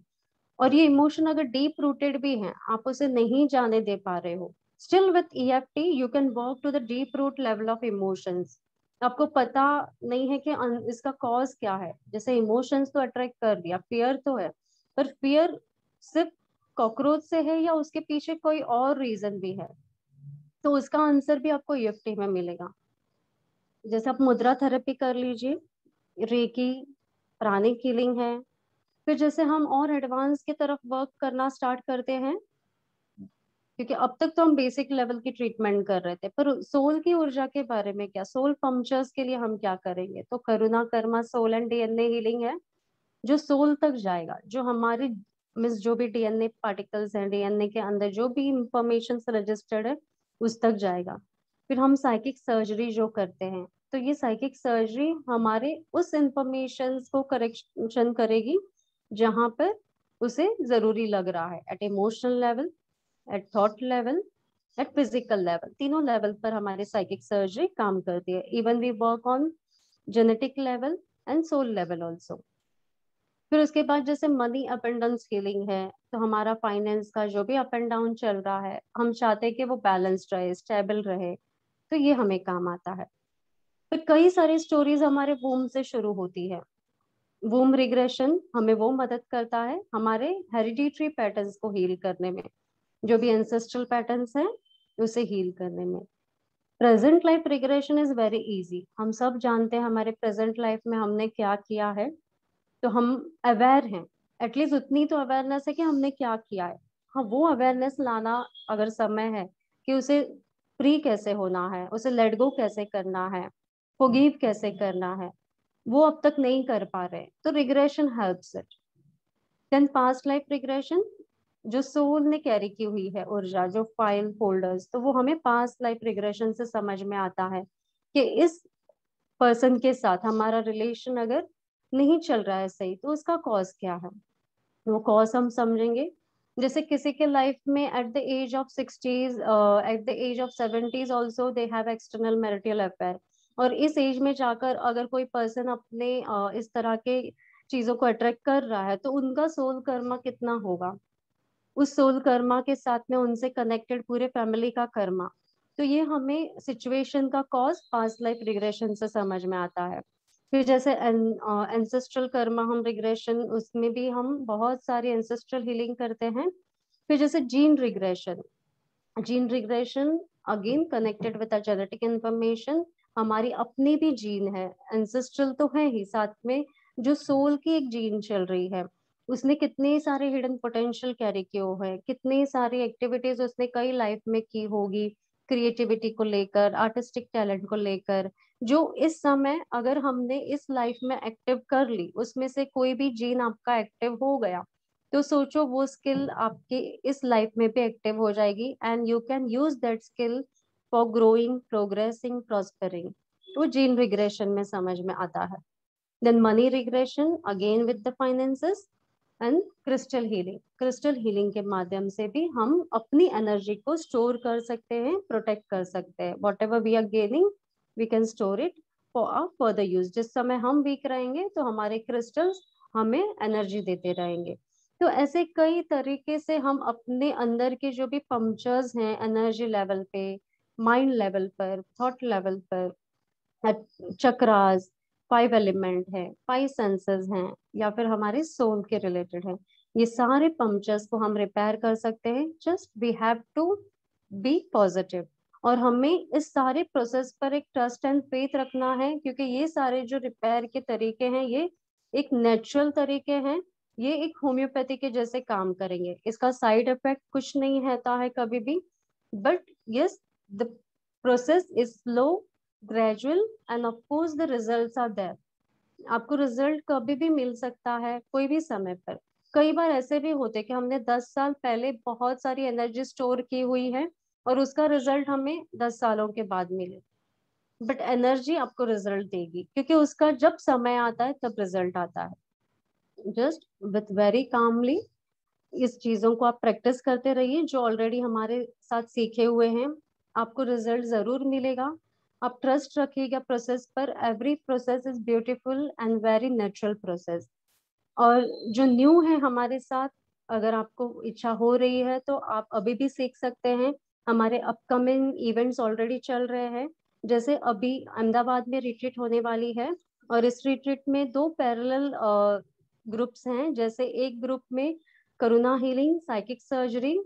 और ये इमोशन अगर डीप रूटेड भी है, आप उसे नहीं जाने दे पा रहे हो, still with EFT you can work to the deep root level of emotions. आपको पता नहीं है कि इसका कॉज क्या है। जैसे इमोशंस तो अट्रैक्ट कर दिया, फियर तो है, पर फियर सिर्फ कॉकरोच से है या उसके पीछे कोई और रीजन भी है, तो उसका आंसर भी आपको ईएफटी में मिलेगा। जैसे आप मुद्रा थेरेपी कर लीजिए, रेकी, प्राणिक हीलिंग है। फिर जैसे हम और एडवांस की तरफ वर्क करना स्टार्ट करते हैं, क्योंकि अब तक तो हम बेसिक लेवल की ट्रीटमेंट कर रहे थे, पर सोल की ऊर्जा के बारे में क्या, सोल पंक्चर्स के लिए हम क्या करेंगे? तो Karuna karma soul and DNA healing है, जो सोल तक जाएगा, जो हमारे मीन्स जो भी डीएनए पार्टिकल्स हैं, डीएनए के अंदर जो भी इंफॉर्मेशन रजिस्टर्ड है उस तक जाएगा। फिर हम साइकिक सर्जरी जो करते हैं, तो ये साइकिक सर्जरी हमारे उस इंफॉर्मेशन को करेक्शन करेगी जहां पर उसे जरूरी लग रहा है, at emotional level, at thought level, at physical level, तीनों लेवल पर हमारी साइकिक सर्जरी काम करती है। Even we work on genetic level and soul level also. फिर उसके बाद जैसे मनी अपेंडेंस हीलिंग है, तो हमारा फाइनेंस का जो भी अप एंड डाउन चल रहा है, हम चाहते हैं कि वो बैलेंस्ड रहे, स्टेबल रहे, तो ये हमें काम आता है। फिर कई सारी स्टोरीज हमारे वूम से शुरू होती है। वूम रिग्रेशन हमें वो मदद करता है हमारे हेरिडिटरी पैटर्न्स को हील करने में, जो भी एंसेस्ट्रल पैटर्न्स हैं उसे हील करने में। Present life regression is very easy, हम सब जानते हैं हमारे प्रेजेंट लाइफ में हमने क्या किया है, तो हम अवेयर हैं, एटलीस्ट उतनी तो अवेयरनेस है कि हमने क्या किया है। हाँ, वो अवेयरनेस लाना अगर समय है कि उसे फ्री कैसे होना है, उसे लेट गो कैसे करना है, फॉरगिव कैसे करना है, वो अब तक नहीं कर पा रहे, तो regression helps it. Then past life regression, जो सोल ने कैरी की हुई है ऊर्जा, जो फाइल फोल्डर्स, तो वो हमें पास्ट लाइफ रिग्रेशन से समझ में आता है कि इस पर्सन के साथ हमारा रिलेशन अगर नहीं चल रहा है सही, तो उसका कॉज क्या है, वो कॉज हम समझेंगे। जैसे किसी के लाइफ में at the age of 60s, at the age of 70s also they have external marital affair, और इस एज में जाकर अगर कोई पर्सन अपने इस तरह के चीजों को अट्रैक्ट कर रहा है, तो उनका सोल कर्मा कितना होगा, उस सोल कर्मा के साथ में उनसे कनेक्टेड पूरे फैमिली का कर्मा। तो ये हमें सिचुएशन का कॉज पास्ट लाइफ रिग्रेशन से समझ में आता है। फिर जैसे एंसेस्ट्रल कर्मा हम रिग्रेशन, उसमें भी हम बहुत सारी एंसेस्ट्रल हीलिंग करते हैं। फिर जैसे gene regression, gene regression again connected with genetic information, हमारी अपनी भी जीन है, एंसेस्ट्रल तो है ही, साथ में जो सोल की एक जीन चल रही है, उसने कितने सारे हिडन पोटेंशियल कैरी किए हुए हैं, कितनी सारी एक्टिविटीज उसने कई लाइफ में की होगी, क्रिएटिविटी को लेकर, आर्टिस्टिक टैलेंट को लेकर, जो इस समय अगर हमने इस लाइफ में एक्टिव कर ली, उसमें से कोई भी जीन आपका एक्टिव हो गया, तो सोचो वो स्किल आपके इस लाइफ में भी एक्टिव हो जाएगी, and you can use that skill for growing, progressing, prospering. तो जीन रिग्रेशन में समझ में आता है। Then money regression again with the finances and crystal healing, crystal healing के माध्यम से भी हम अपनी एनर्जी को स्टोर कर सकते हैं, प्रोटेक्ट कर सकते हैं। Whatever we are gaining we can store it for a further use. जिस समय हम वीक रहेंगे तो हमारे क्रिस्टल्स हमें एनर्जी देते रहेंगे। तो ऐसे कई तरीके से हम अपने अंदर के जो भी पंक्चर्स हैं, एनर्जी लेवल पे, माइंड लेवल पर, थॉट लेवल पर, चक्रास, फाइव एलिमेंट है, फाइव सेंसेस हैं, या फिर हमारे सोल के रिलेटेड है, ये सारे पंक्चर्स को हम रिपेयर कर सकते हैं। Just we have to be positive, और हमें इस सारे प्रोसेस पर एक ट्रस्ट एंड फेथ रखना है, क्योंकि ये सारे जो रिपेयर के तरीके हैं ये एक नेचुरल तरीके हैं, ये एक होम्योपैथी के जैसे काम करेंगे, इसका साइड इफेक्ट कुछ नहीं रहता है कभी भी। But yes, the process is slow, gradual, and of course the results are there. आपको रिजल्ट कभी भी मिल सकता है, कोई भी समय पर। कई बार ऐसे भी होते हैं कि हमने 10 साल पहले बहुत सारी एनर्जी स्टोर की हुई है और उसका रिजल्ट हमें 10 सालों के बाद मिले, बट एनर्जी आपको रिजल्ट देगी, क्योंकि उसका जब समय आता है तब रिजल्ट आता है। जस्ट विथ वेरी कामली इस चीजों को आप प्रैक्टिस करते रहिए, जो ऑलरेडी हमारे साथ सीखे हुए हैं, आपको रिजल्ट जरूर मिलेगा। आप ट्रस्ट रखिएगा प्रोसेस पर, every process is beautiful and very natural process. और जो न्यू है हमारे साथ, अगर आपको इच्छा हो रही है तो आप अभी भी सीख सकते हैं, हमारे अपकमिंग इवेंट्स ऑलरेडी चल रहे हैं, जैसे अभी अहमदाबाद में रिट्रीट होने वाली है, और इस रिट्रीट में दो पैरेलल ग्रुप्स हैं। जैसे एक ग्रुप में Karuna healing, psychic surgery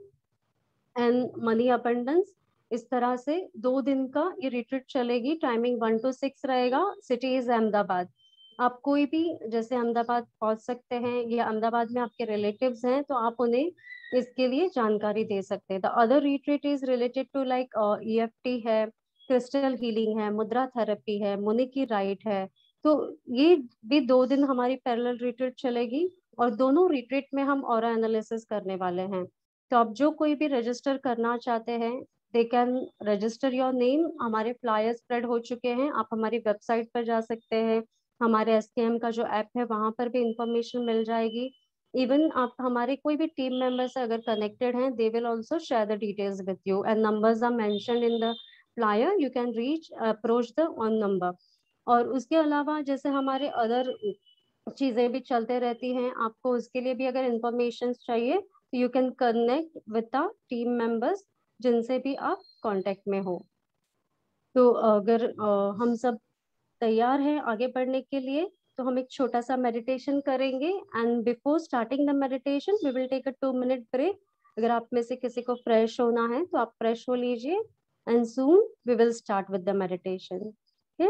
and money abundance, इस तरह से 2 दिन का ये रिट्रीट चलेगी। टाइमिंग 1 to 6 रहेगा। City is Ahmedabad. आप कोई भी जैसे अहमदाबाद पहुंच सकते हैं, या अहमदाबाद में आपके रिलेटिव्स हैं, तो आप उन्हें इसके लिए जानकारी दे सकते हैं। The other retreat is related to like EFT है, क्रिस्टल हीलिंग है, मुद्रा थेरेपी है, मुनि की राइट है। तो ये भी 2 दिन हमारी पैरेलल रिट्रीट चलेगी, और दोनों रिट्रीट में हम ऑरा एनालिसिस करने वाले हैं। तो आप जो कोई भी रजिस्टर करना चाहते हैं, they can register your name. हमारे फ्लायर स्प्रेड हो चुके हैं, आप हमारी वेबसाइट पर जा सकते हैं। हमारे SKM का जो ऐप है वहां पर भी इंफॉर्मेशन मिल जाएगी। इवन आप हमारे कोई भी टीम मेंबर से अगर कनेक्टेड हैं, they will also share the details with you, and numbers are mentioned in the flyer. You can reach approach the on number. और उसके अलावा जैसे हमारे अदर चीजें भी चलते रहती हैं, आपको उसके लिए भी अगर इंफॉर्मेशन चाहिए, तो you can connect with the team members, जिनसे भी आप कांटेक्ट में हो। तो अगर हम सब तैयार हैं आगे बढ़ने के लिए, तो हम एक छोटा सा मेडिटेशन करेंगे। And before starting the meditation we will take a 2 minute break. अगर आप में से किसी को फ्रेश होना है तो आप फ्रेश हो लीजिए, and soon we will start with the meditation. Okay.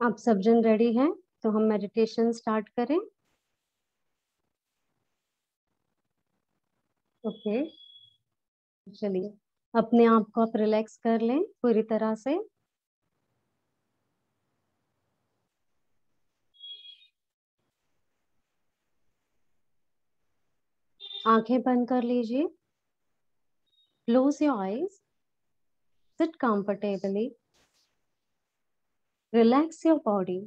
आप सब जन रेडी हैं, तो हम मेडिटेशन स्टार्ट करें। ओके। चलिए, अपने आप को आप रिलैक्स कर लें पूरी तरह से। आंखें बंद कर लीजिए। Close your eyes. Seat comfortably. Relax your body.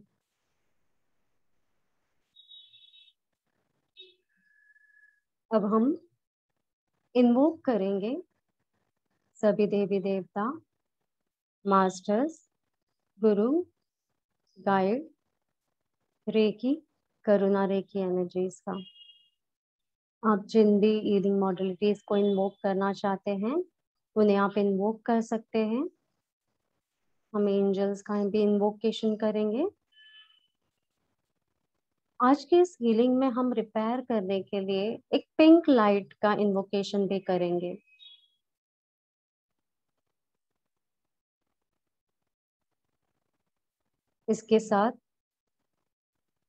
अब हम इन्वोक करेंगे सभी देवी देवता, मास्टर्स, गुरु, गाइड, रेकी, करुणा रेकी एनर्जीज का। आप जिन भी हीलिंग मॉडलिटीज को इन्वोक करना चाहते हैं, उन्हें आप इन्वोक कर सकते हैं। हम एंजल्स का भी इन्वोकेशन करेंगे। आज के इस हीलिंग में हम रिपेयर करने के लिए एक पिंक लाइट का इन्वोकेशन भी करेंगे। इसके साथ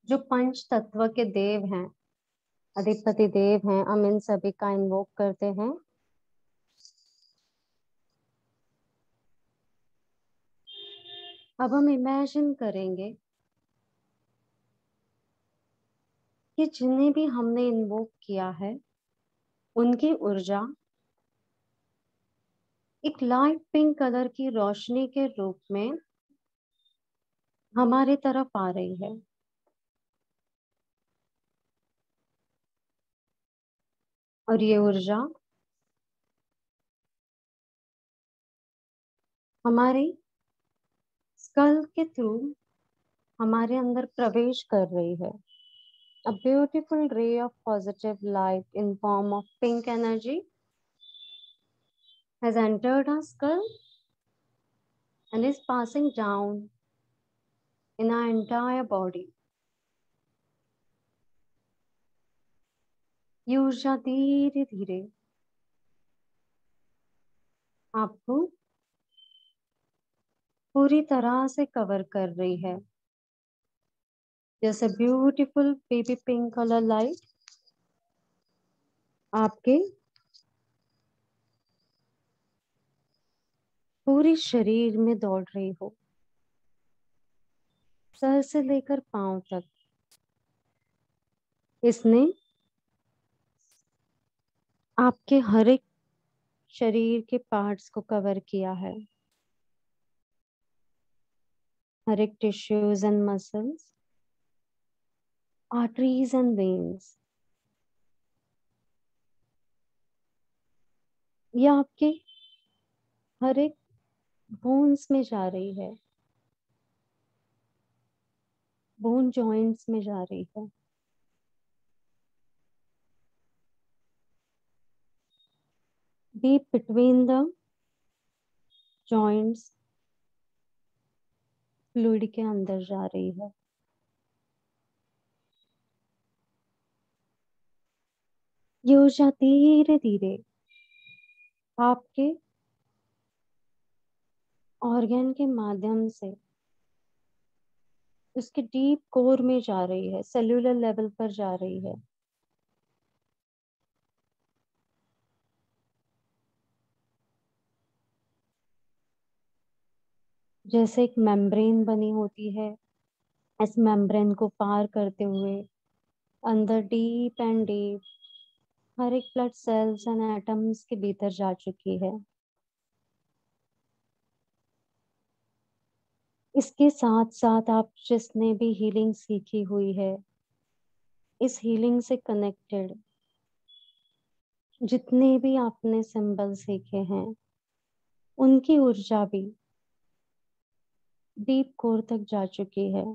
जो पंच तत्व के देव हैं, अधिपति देव हैं, हम इन सभी का इन्वोक करते हैं। अब हम इमेजिन करेंगे कि जिन्हें भी हमने इन्वोक किया है उनकी ऊर्जा एक लाइट पिंक कलर की रोशनी के रूप में हमारी तरफ आ रही है। और ये ऊर्जा हमारी स्कल के थ्रू हमारे अंदर प्रवेश कर रही है। A beautiful ray of positive light in form of pink energy has entered our skull and is passing down in our entire body. ये ऊर्जा धीरे धीरे आपको पूरी तरह से कवर कर रही है, जैसे beautiful baby pink colour light आपके पूरे शरीर में दौड़ रही हो, सर से लेकर पांव तक। इसने आपके हर एक शरीर के पार्ट्स को कवर किया है, हर एक tissues and muscles, arteries and veins. ये आपके हर एक बोन्स में जा रही है, बोन जॉइंट्स में जा रही है। Deep between the joints fluid के अंदर जा रही है। ये ऊर्जा धीरे धीरे आपके ऑर्गन के माध्यम से उसके डीप कोर में जा रही है, सेल्यूलर लेवल पर जा रही है। जैसे एक मेम्ब्रेन बनी होती है, इस मेम्ब्रेन को पार करते हुए अंदर डीप एंड डीप हर एक ब्लड सेल्स एंड एटम्स के भीतर जा चुकी है। इसके साथ साथ आप जिसने भी हीलिंग सीखी हुई है, इस हीलिंग से कनेक्टेड जितने भी आपने सिंबल सीखे हैं, उनकी ऊर्जा भी डीप कोर तक जा चुकी है।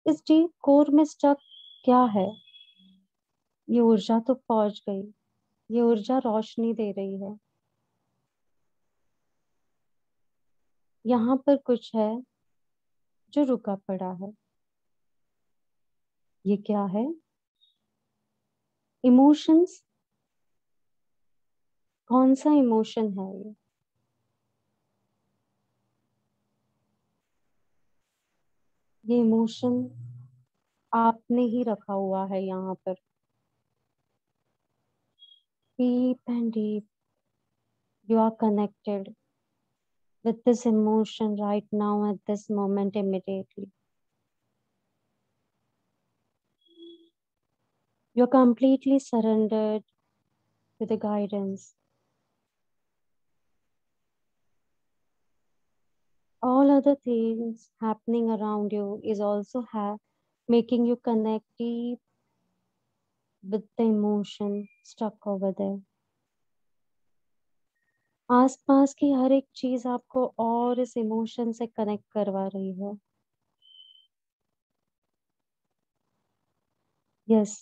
इस डीप कोर में स्टक क्या है? ये ऊर्जा तो पहुंच गई, ये ऊर्जा रोशनी दे रही है। यहाँ पर कुछ है जो रुका पड़ा है। ये क्या है? इमोशंस। कौन सा इमोशन है ये? ये इमोशन आपने ही रखा हुआ है यहाँ पर। Deep and deep you are connected with this emotion right now at this moment immediately. You're completely surrendered to the guidance. All other things happening around you is also making you connect deep with the emotion stuck over there. आसपास की हर एक चीज आपको और इस इमोशन से कनेक्ट करवा रही है। Yes,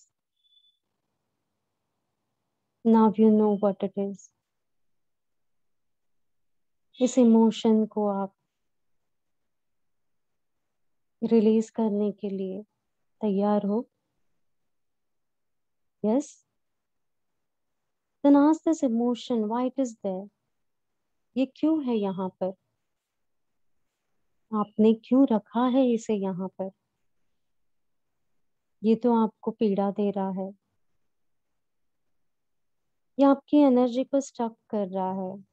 now you know what it is. इस इमोशन को आप रिलीज करने के लिए तैयार हो? Yes? then ask this emotion why it is there. ये क्यों है यहाँ पर? आपने क्यों रखा है इसे यहाँ पर? ये तो आपको पीड़ा दे रहा है, या आपकी एनर्जी को स्टक कर रहा है,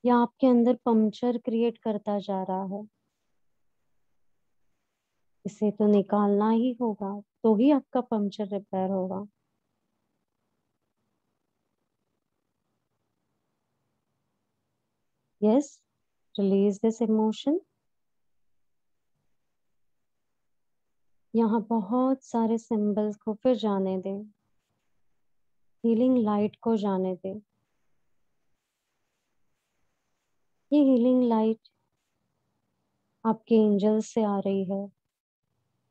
या आपके अंदर पंक्चर क्रिएट करता जा रहा है। इसे तो निकालना ही होगा, तो ही आपका पंक्चर रिपेयर होगा। Yes, release this emotion. यहाँ बहुत सारे सिंबल्स को फिर जाने दें, हीलिंग लाइट को जाने दें। ये हीलिंग लाइट आपके एंजल से आ रही है,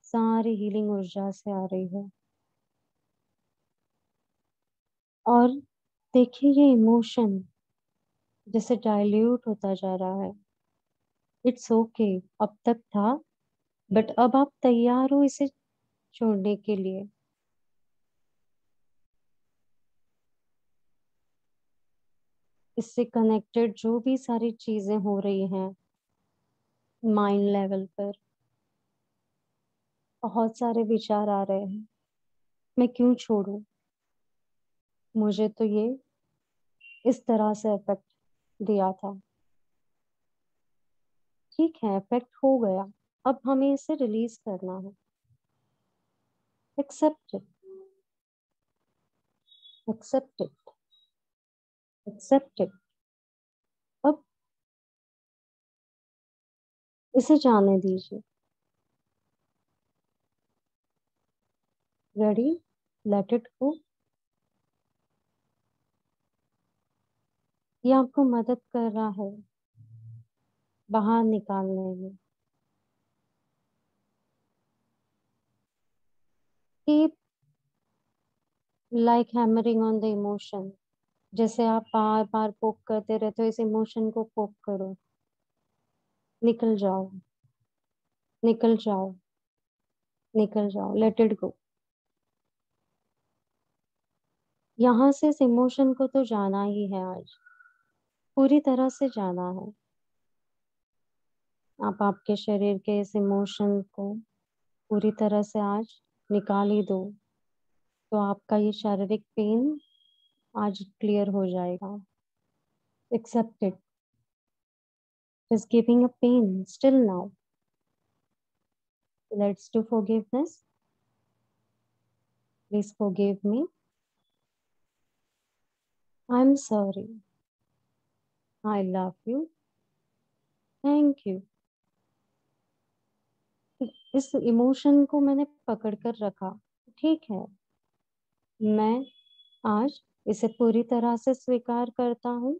सारी हीलिंग ऊर्जा से आ रही है। और देखिए ये इमोशन जैसे डाइल्यूट होता जा रहा है। इट्स ओके, अब तक था, बट अब आप तैयार हो इसे छोड़ने के लिए। इससे कनेक्टेड जो भी सारी चीजें हो रही हैं माइंड लेवल पर, बहुत सारे विचार आ रहे हैं, मैं क्यों छोड़ूं, मुझे तो ये इस तरह से इफेक्ट दिया था। ठीक है, इफेक्ट हो गया, अब हमें इसे रिलीज करना है। Accept it, accept it, accept it. अब इसे जाने दीजिए। रेडी? Let it go. ये आपको मदद कर रहा है बाहर निकालने में। Keep like hammering on the emotion. जैसे आप बार बार पोक करते रहते हो, इस इमोशन को पोक करो। निकल जाओ, निकल जाओ, निकल जाओ, लेट इट गो। यहाँ से इस इमोशन को तो जाना ही है आज, पूरी तरह से जाना है। आप आपके शरीर के इस इमोशन को पूरी तरह से आज निकाल ही दो, तो आपका ये शारीरिक पेन आज क्लियर हो जाएगा। Accept it, is giving a pain still now. Let's do forgiveness. Please forgive me. I am sorry. I love you. Thank you. इस इमोशन को मैंने पकड़ कर रखा, ठीक है, मैं आज इसे पूरी तरह से स्वीकार करता हूँ,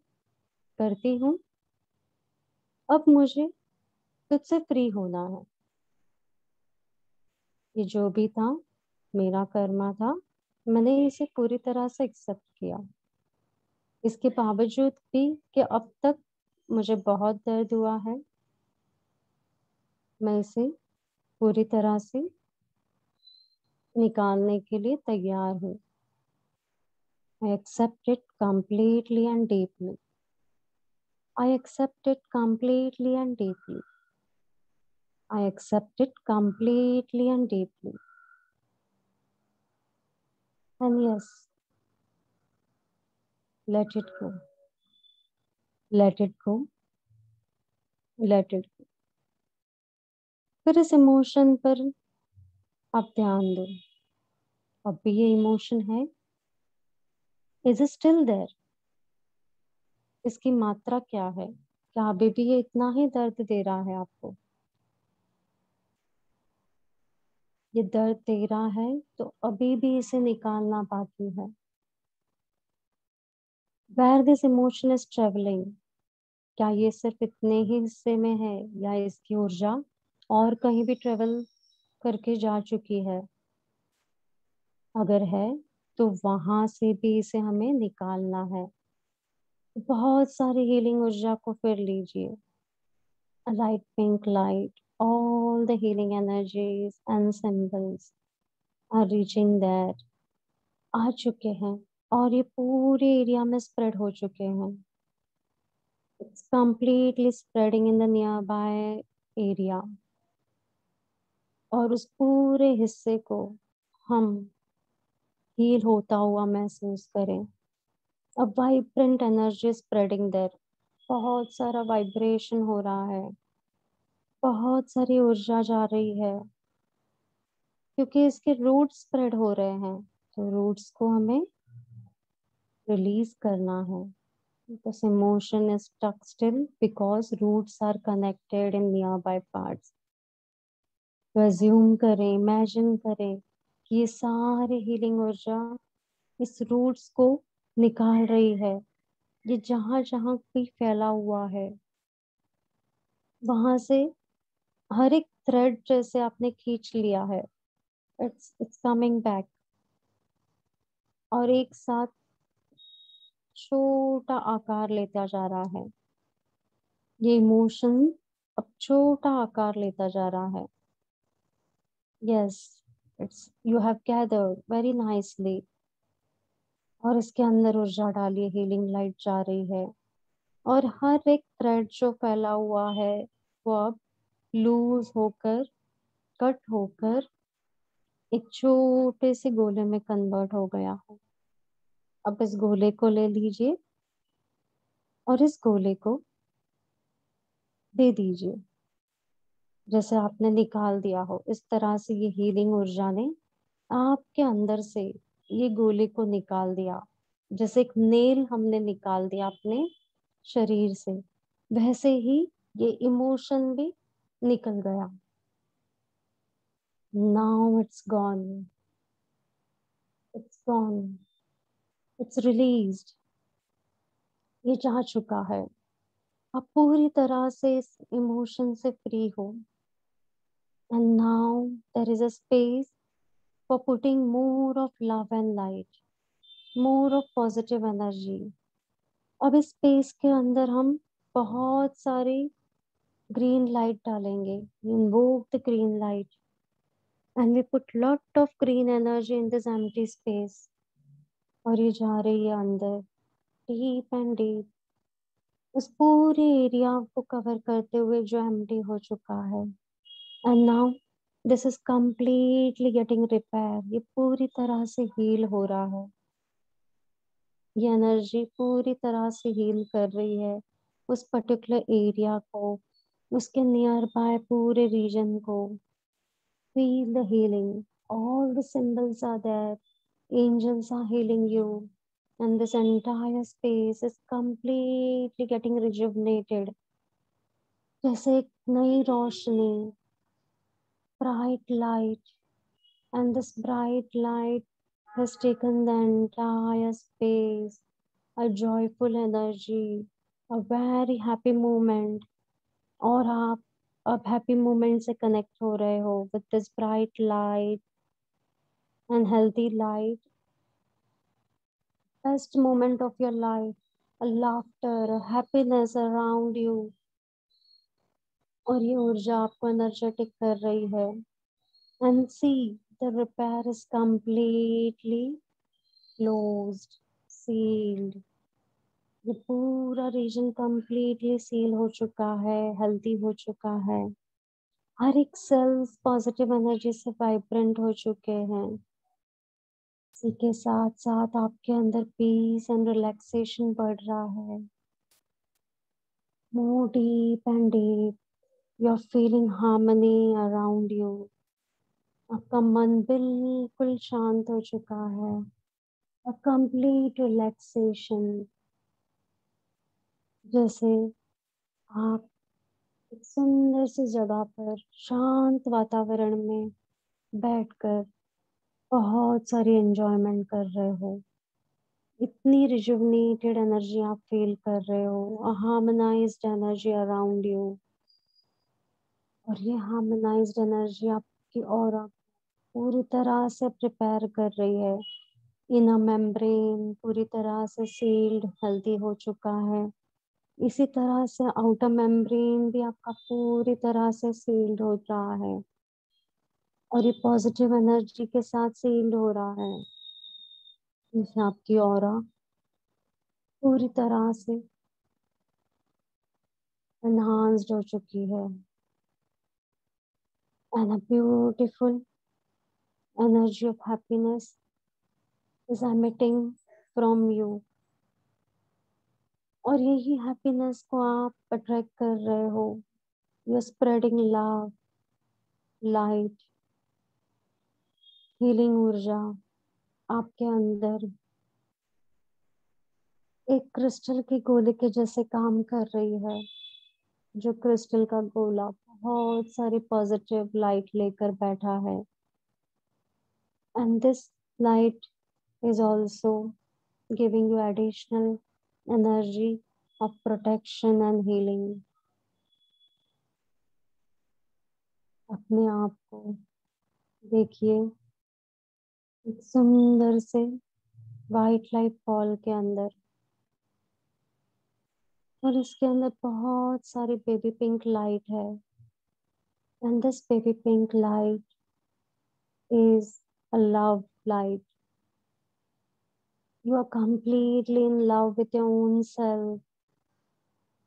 करती हूँ। अब मुझे तुझसे फ्री होना है। ये जो भी था मेरा कर्मा था, मैंने इसे पूरी तरह से एक्सेप्ट किया। इसके बावजूद भी कि अब तक मुझे बहुत दर्द हुआ है, मैं इसे पूरी तरह से निकालने के लिए तैयार हूँ। I accept it completely and deeply. I accept it completely and deeply. I accept it completely and deeply. And yes, let it go. Let it go. Let it go. फिर इस इमोशन पर आप ध्यान दो। अब भी ये इमोशन है, इज स्टिल देयर। इसकी मात्रा क्या है? क्या अभी भी ये इतना ही दर्द दे रहा है आपको? ये दर्द दे रहा है तो अभी भी इसे निकालना बाकी है। Where this emotion is traveling, क्या ये सिर्फ इतने ही हिस्से में है, या इसकी ऊर्जा और कहीं भी ट्रेवल करके जा चुकी है? अगर है तो वहां से भी इसे हमें निकालना है। बहुत सारी हीलिंग ऊर्जा को फिर लीजिए, A light pink light, all the healing energies and symbols are reaching there, आ चुके हैं और ये पूरे एरिया में स्प्रेड हो चुके हैं. It's completely spreading in the nearby area. और उस पूरे हिस्से को हम हील होता हुआ महसूस करें. A vibrant energy spreading there. बहुत सारा वाइब्रेशन हो रहा है, बहुत सारी ऊर्जा जा रही है, क्योंकि इसके रूट्स स्प्रेड हो रहे हैं. तो रूट्स को हमें रिलीज करना है. This emotion is stuck still because roots are connected in nearby parts. तो assume करें, imagine करें कि ये सारे हीलिंग ऊर्जा इस रूट्स को निकाल रही है. ये जहां जहां भी फैला हुआ है वहां से हर एक थ्रेड जैसे आपने खींच लिया है, इट्स कमिंग बैक और एक साथ छोटा आकार लेता जा रहा है. ये इमोशन अब छोटा आकार लेता जा रहा है. Yes, it's you have gathered very nicely. और इसके अंदर ऊर्जा डालिए, हीलिंग लाइट जा रही है और हर एक थ्रेड जो फैला हुआ है वो अब लूज होकर, कट होकर एक छोटे से गोले में कन्वर्ट हो गया है. अब इस गोले को ले लीजिए और इस गोले को दे दीजिए. जैसे आपने निकाल दिया हो, इस तरह से ये हीलिंग ऊर्जा ने आपके अंदर से ये गोले को निकाल दिया. जैसे एक नेल हमने निकाल दिया अपने शरीर से, वैसे ही ये इमोशन भी निकल गया. Now it's gone, it's gone, it's released. ये जा चुका है. आप पूरी तरह से इस इमोशन से फ्री हो. And now there is a space for putting more of love and light, more of positive energy. अब इस स्पेस के अंदर हम बहुत सारी ग्रीन लाइट डालेंगे. Invoke the green light and we put lot of green energy in this empty space. और ये जा रही है अंदर, डीप एंड डीप, उस पूरे एरिया को कवर करते हुए जो एम्प्टी हो चुका है. And now this is completely getting repair. ये पूरी तरह से हील हो रहा है. ये एनर्जी पूरी तरह से हील कर रही है उस पर्टिकुलर एरिया को, उसके नियर बाय पूरे रीजन को. Feel the healing. All the symbols are there. Angels are healing you. And this entire space is completely getting rejuvenated. जैसे एक Nai Roshni, bright light. And this bright light has taken the entire space. A joyful energy, a very happy moment. और आप अब हैप्पी मोमेंट से कनेक्ट हो रहे हो with this bright light and healthy light. Best moment of your life, a laughter, a happiness around you. और ये ऊर्जा आपको एनर्जेटिक कर रही है. And see, the repair is completely closed, sealed. ये पूरा रीजन completely सील हो चुका है, हेल्दी हो चुका है. हर एक सेल्स पॉजिटिव एनर्जी से वाइब्रेंट हो चुके हैं. इसी के साथ साथ आपके अंदर पीस एंड रिलैक्सेशन बढ़ रहा है. More deep and deep, you're feeling harmony around you. आपका मन बिल्कुल शांत हो चुका है. A complete relaxation. जैसे आप एक सुंदर सी जगह पर शांत वातावरण में बैठकर बहुत सारी एंजॉयमेंट कर रहे हो. इतनी रिजुवनेटेड एनर्जी आप फील कर रहे हो, a harmonized energy around you. और ये हार्मोनाइज्ड एनर्जी आपकी ऑरा पूरी तरह से प्रिपेयर कर रही है. इनर मेम्ब्रेन पूरी तरह से सील्ड, हेल्दी हो चुका है. इसी तरह से आउटर मेम्ब्रेन भी आपका पूरी तरह से सील्ड हो रहा है और ये पॉजिटिव एनर्जी के साथ सील्ड हो रहा है। जैसे आपकी ऑरा पूरी तरह से एनहांस्ड हो चुकी है and a beautiful energy of happiness is emitting from you. और यही हैप्पीनेस को आप अट्रैक्ट कर रहे हो। You are spreading love, light, healing ऊर्जा आपके अंदर एक क्रिस्टल के गोले के जैसे काम कर रही है। जो क्रिस्टल का गोला बहुत सारी पॉजिटिव लाइट लेकर बैठा है and this light is also giving you additional energy of protection and healing। अपने आप को देखिए एक सुंदर से वाइट लाइट बॉल के अंदर और इसके अंदर बहुत सारी बेबी पिंक लाइट है and this baby pink light is a love light। You are completely in love with your own self।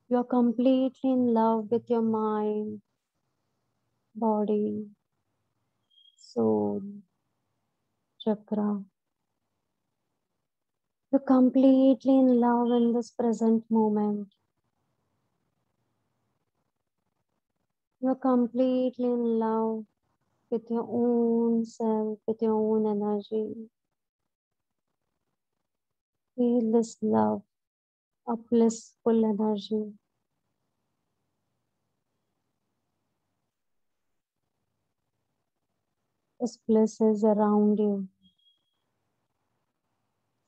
You are completely in love with your mind, body, soul, chakra। You're completely in love in this present moment। You're completely in love with your own self, with your own energy। Feel this love, a blissful energy। This bliss is around you,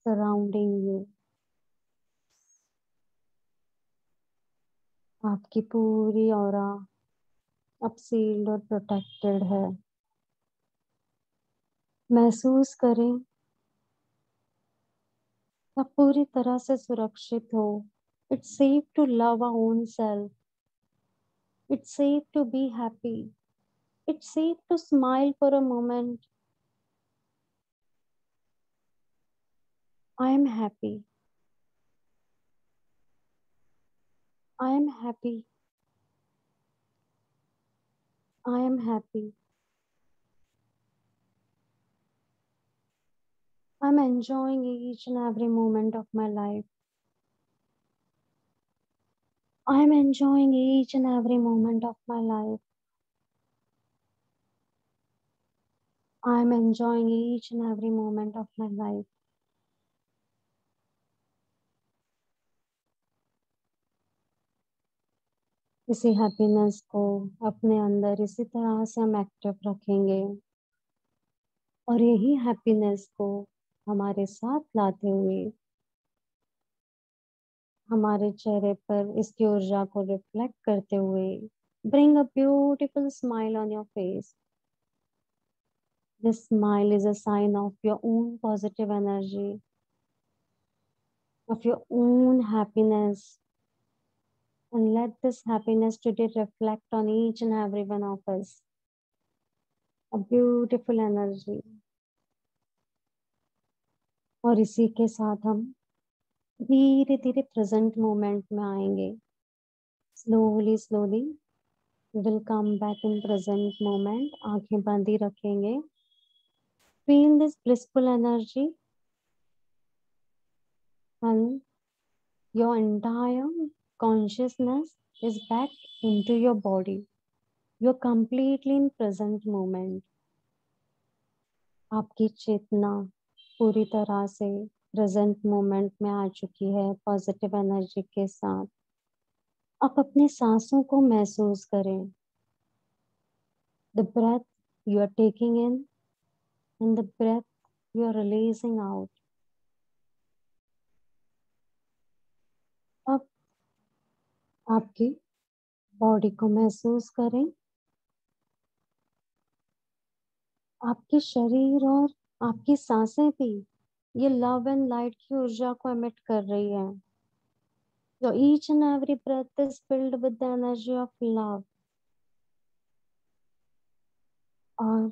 surrounding you। आपकी पूरी ऑरा अब सील्ड और प्रोटेक्टेड है। महसूस करें आप पूरी तरह से सुरक्षित हो। It's safe to love our own self। It's safe to be happy। It's safe to smile for a moment। I am happy। I am happy। I am happy। I'm enjoying each and every moment of my life। I am enjoying each and every moment of my life। I am enjoying each and every moment of my life। इसी हैप्पीनेस को अपने अंदर इसी तरह से हम एक्टिव रखेंगे और यही हैप्पीनेस को हमारे साथ लाते हुए हमारे चेहरे पर इसकी ऊर्जा को रिफ्लेक्ट करते हुए bring a beautiful smile on your face। This smile is a sign of your own positive energy, of your own happiness, and let this happiness today reflect on each and every one of us। A beautiful energy। और इसी के साथ हम धीरे धीरे प्रेजेंट मोमेंट में आएंगे। Slowly slowly will come back in present moment. आंखें बंद ही रखेंगे। Feel this blissful energy and your entire consciousness is back into your body। You're completely in present moment। आपकी चेतना पूरी तरह से प्रेजेंट मोमेंट में आ चुकी है पॉजिटिव एनर्जी के साथ। आप अपनी सांसों को महसूस करें। The breath you are taking in and the breath you are releasing out। अब आपकी बॉडी को महसूस करें। आपके शरीर और आपकी सांसें भी ये लव एंड लाइट की ऊर्जा को एमिट कर रही है। Your each and every breath is filled with the energy of love. और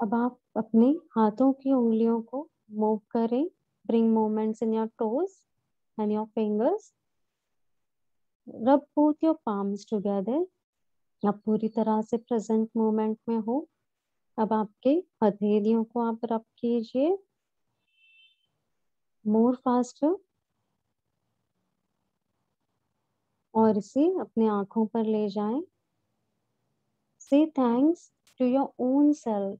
अब आप अपने हाथों की उंगलियों को मूव करें. Bring movements in your toes and your fingers. Rub both your palms together. आप पूरी तरह से प्रेजेंट मोमेंट में हो. अब आपके हथेलियों को आप रब कीजिए. More faster. और इसे अपने आंखों पर ले जाएं. Say thanks to your own self,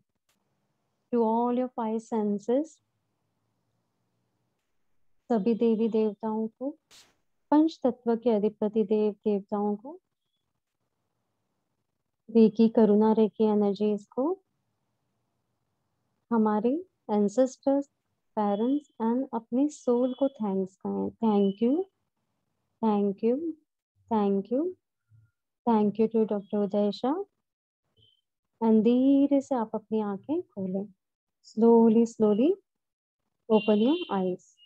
to all your five senses. सभी देवी देवताओं को, पंच तत्व के अधिपति देव देवताओं को, रेकी करुणा रेकी एनर्जीज को, हमारे एंसेस्टर्स, पेरेंट्स एंड अपने सोल को थैंक्स करें. Thank you, thank you, thank you, thank you to doctor Uday Shah. एंड धीरे से आप अपनी आंखें खोलें. Slowly slowly open your eyes.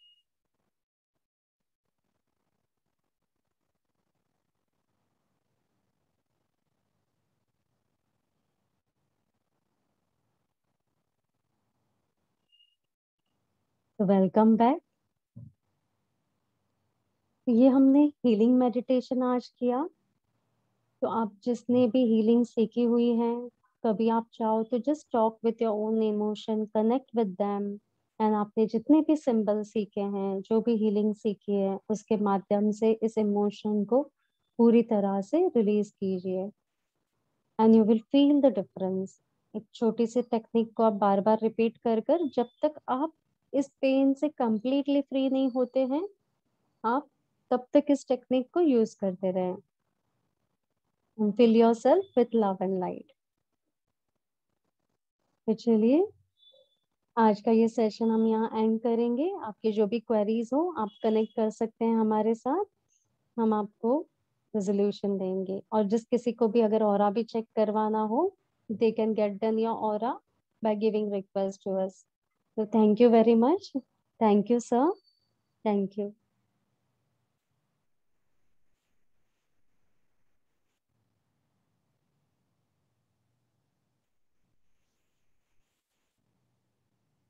Welcome back. ये हमने हीलिंग मेडिटेशन आज किया. तो आप जिसने भी हीलिंग सीखी हुई है, कभी आप चाहो तो just talk with your own emotion, connect with them. And आपने जितने भी सिंबल सीखे हैं, जो भी हीलिंग सीखी है, उसके माध्यम से इस इमोशन को पूरी तरह से रिलीज कीजिए. And you will feel the difference. एक छोटी सी टेक्निक को आप बार बार रिपीट कर कर जब तक आप इस पेन से कंप्लीटली फ्री नहीं होते हैं, आप तब तक इस टेक्निक को यूज करते रहें. Fill yourself with love and light. तो चलिए, आज का ये सेशन हम यहाँ एंड करेंगे. आपके जो भी क्वेरीज हो, आप कनेक्ट कर सकते हैं हमारे साथ. हम आपको रेजोल्यूशन देंगे. और जिस किसी को भी अगर ऑरा भी चेक करवाना हो, they can get done your aura by giving request to us. So thank you very much. Thank you, sir. Thank you.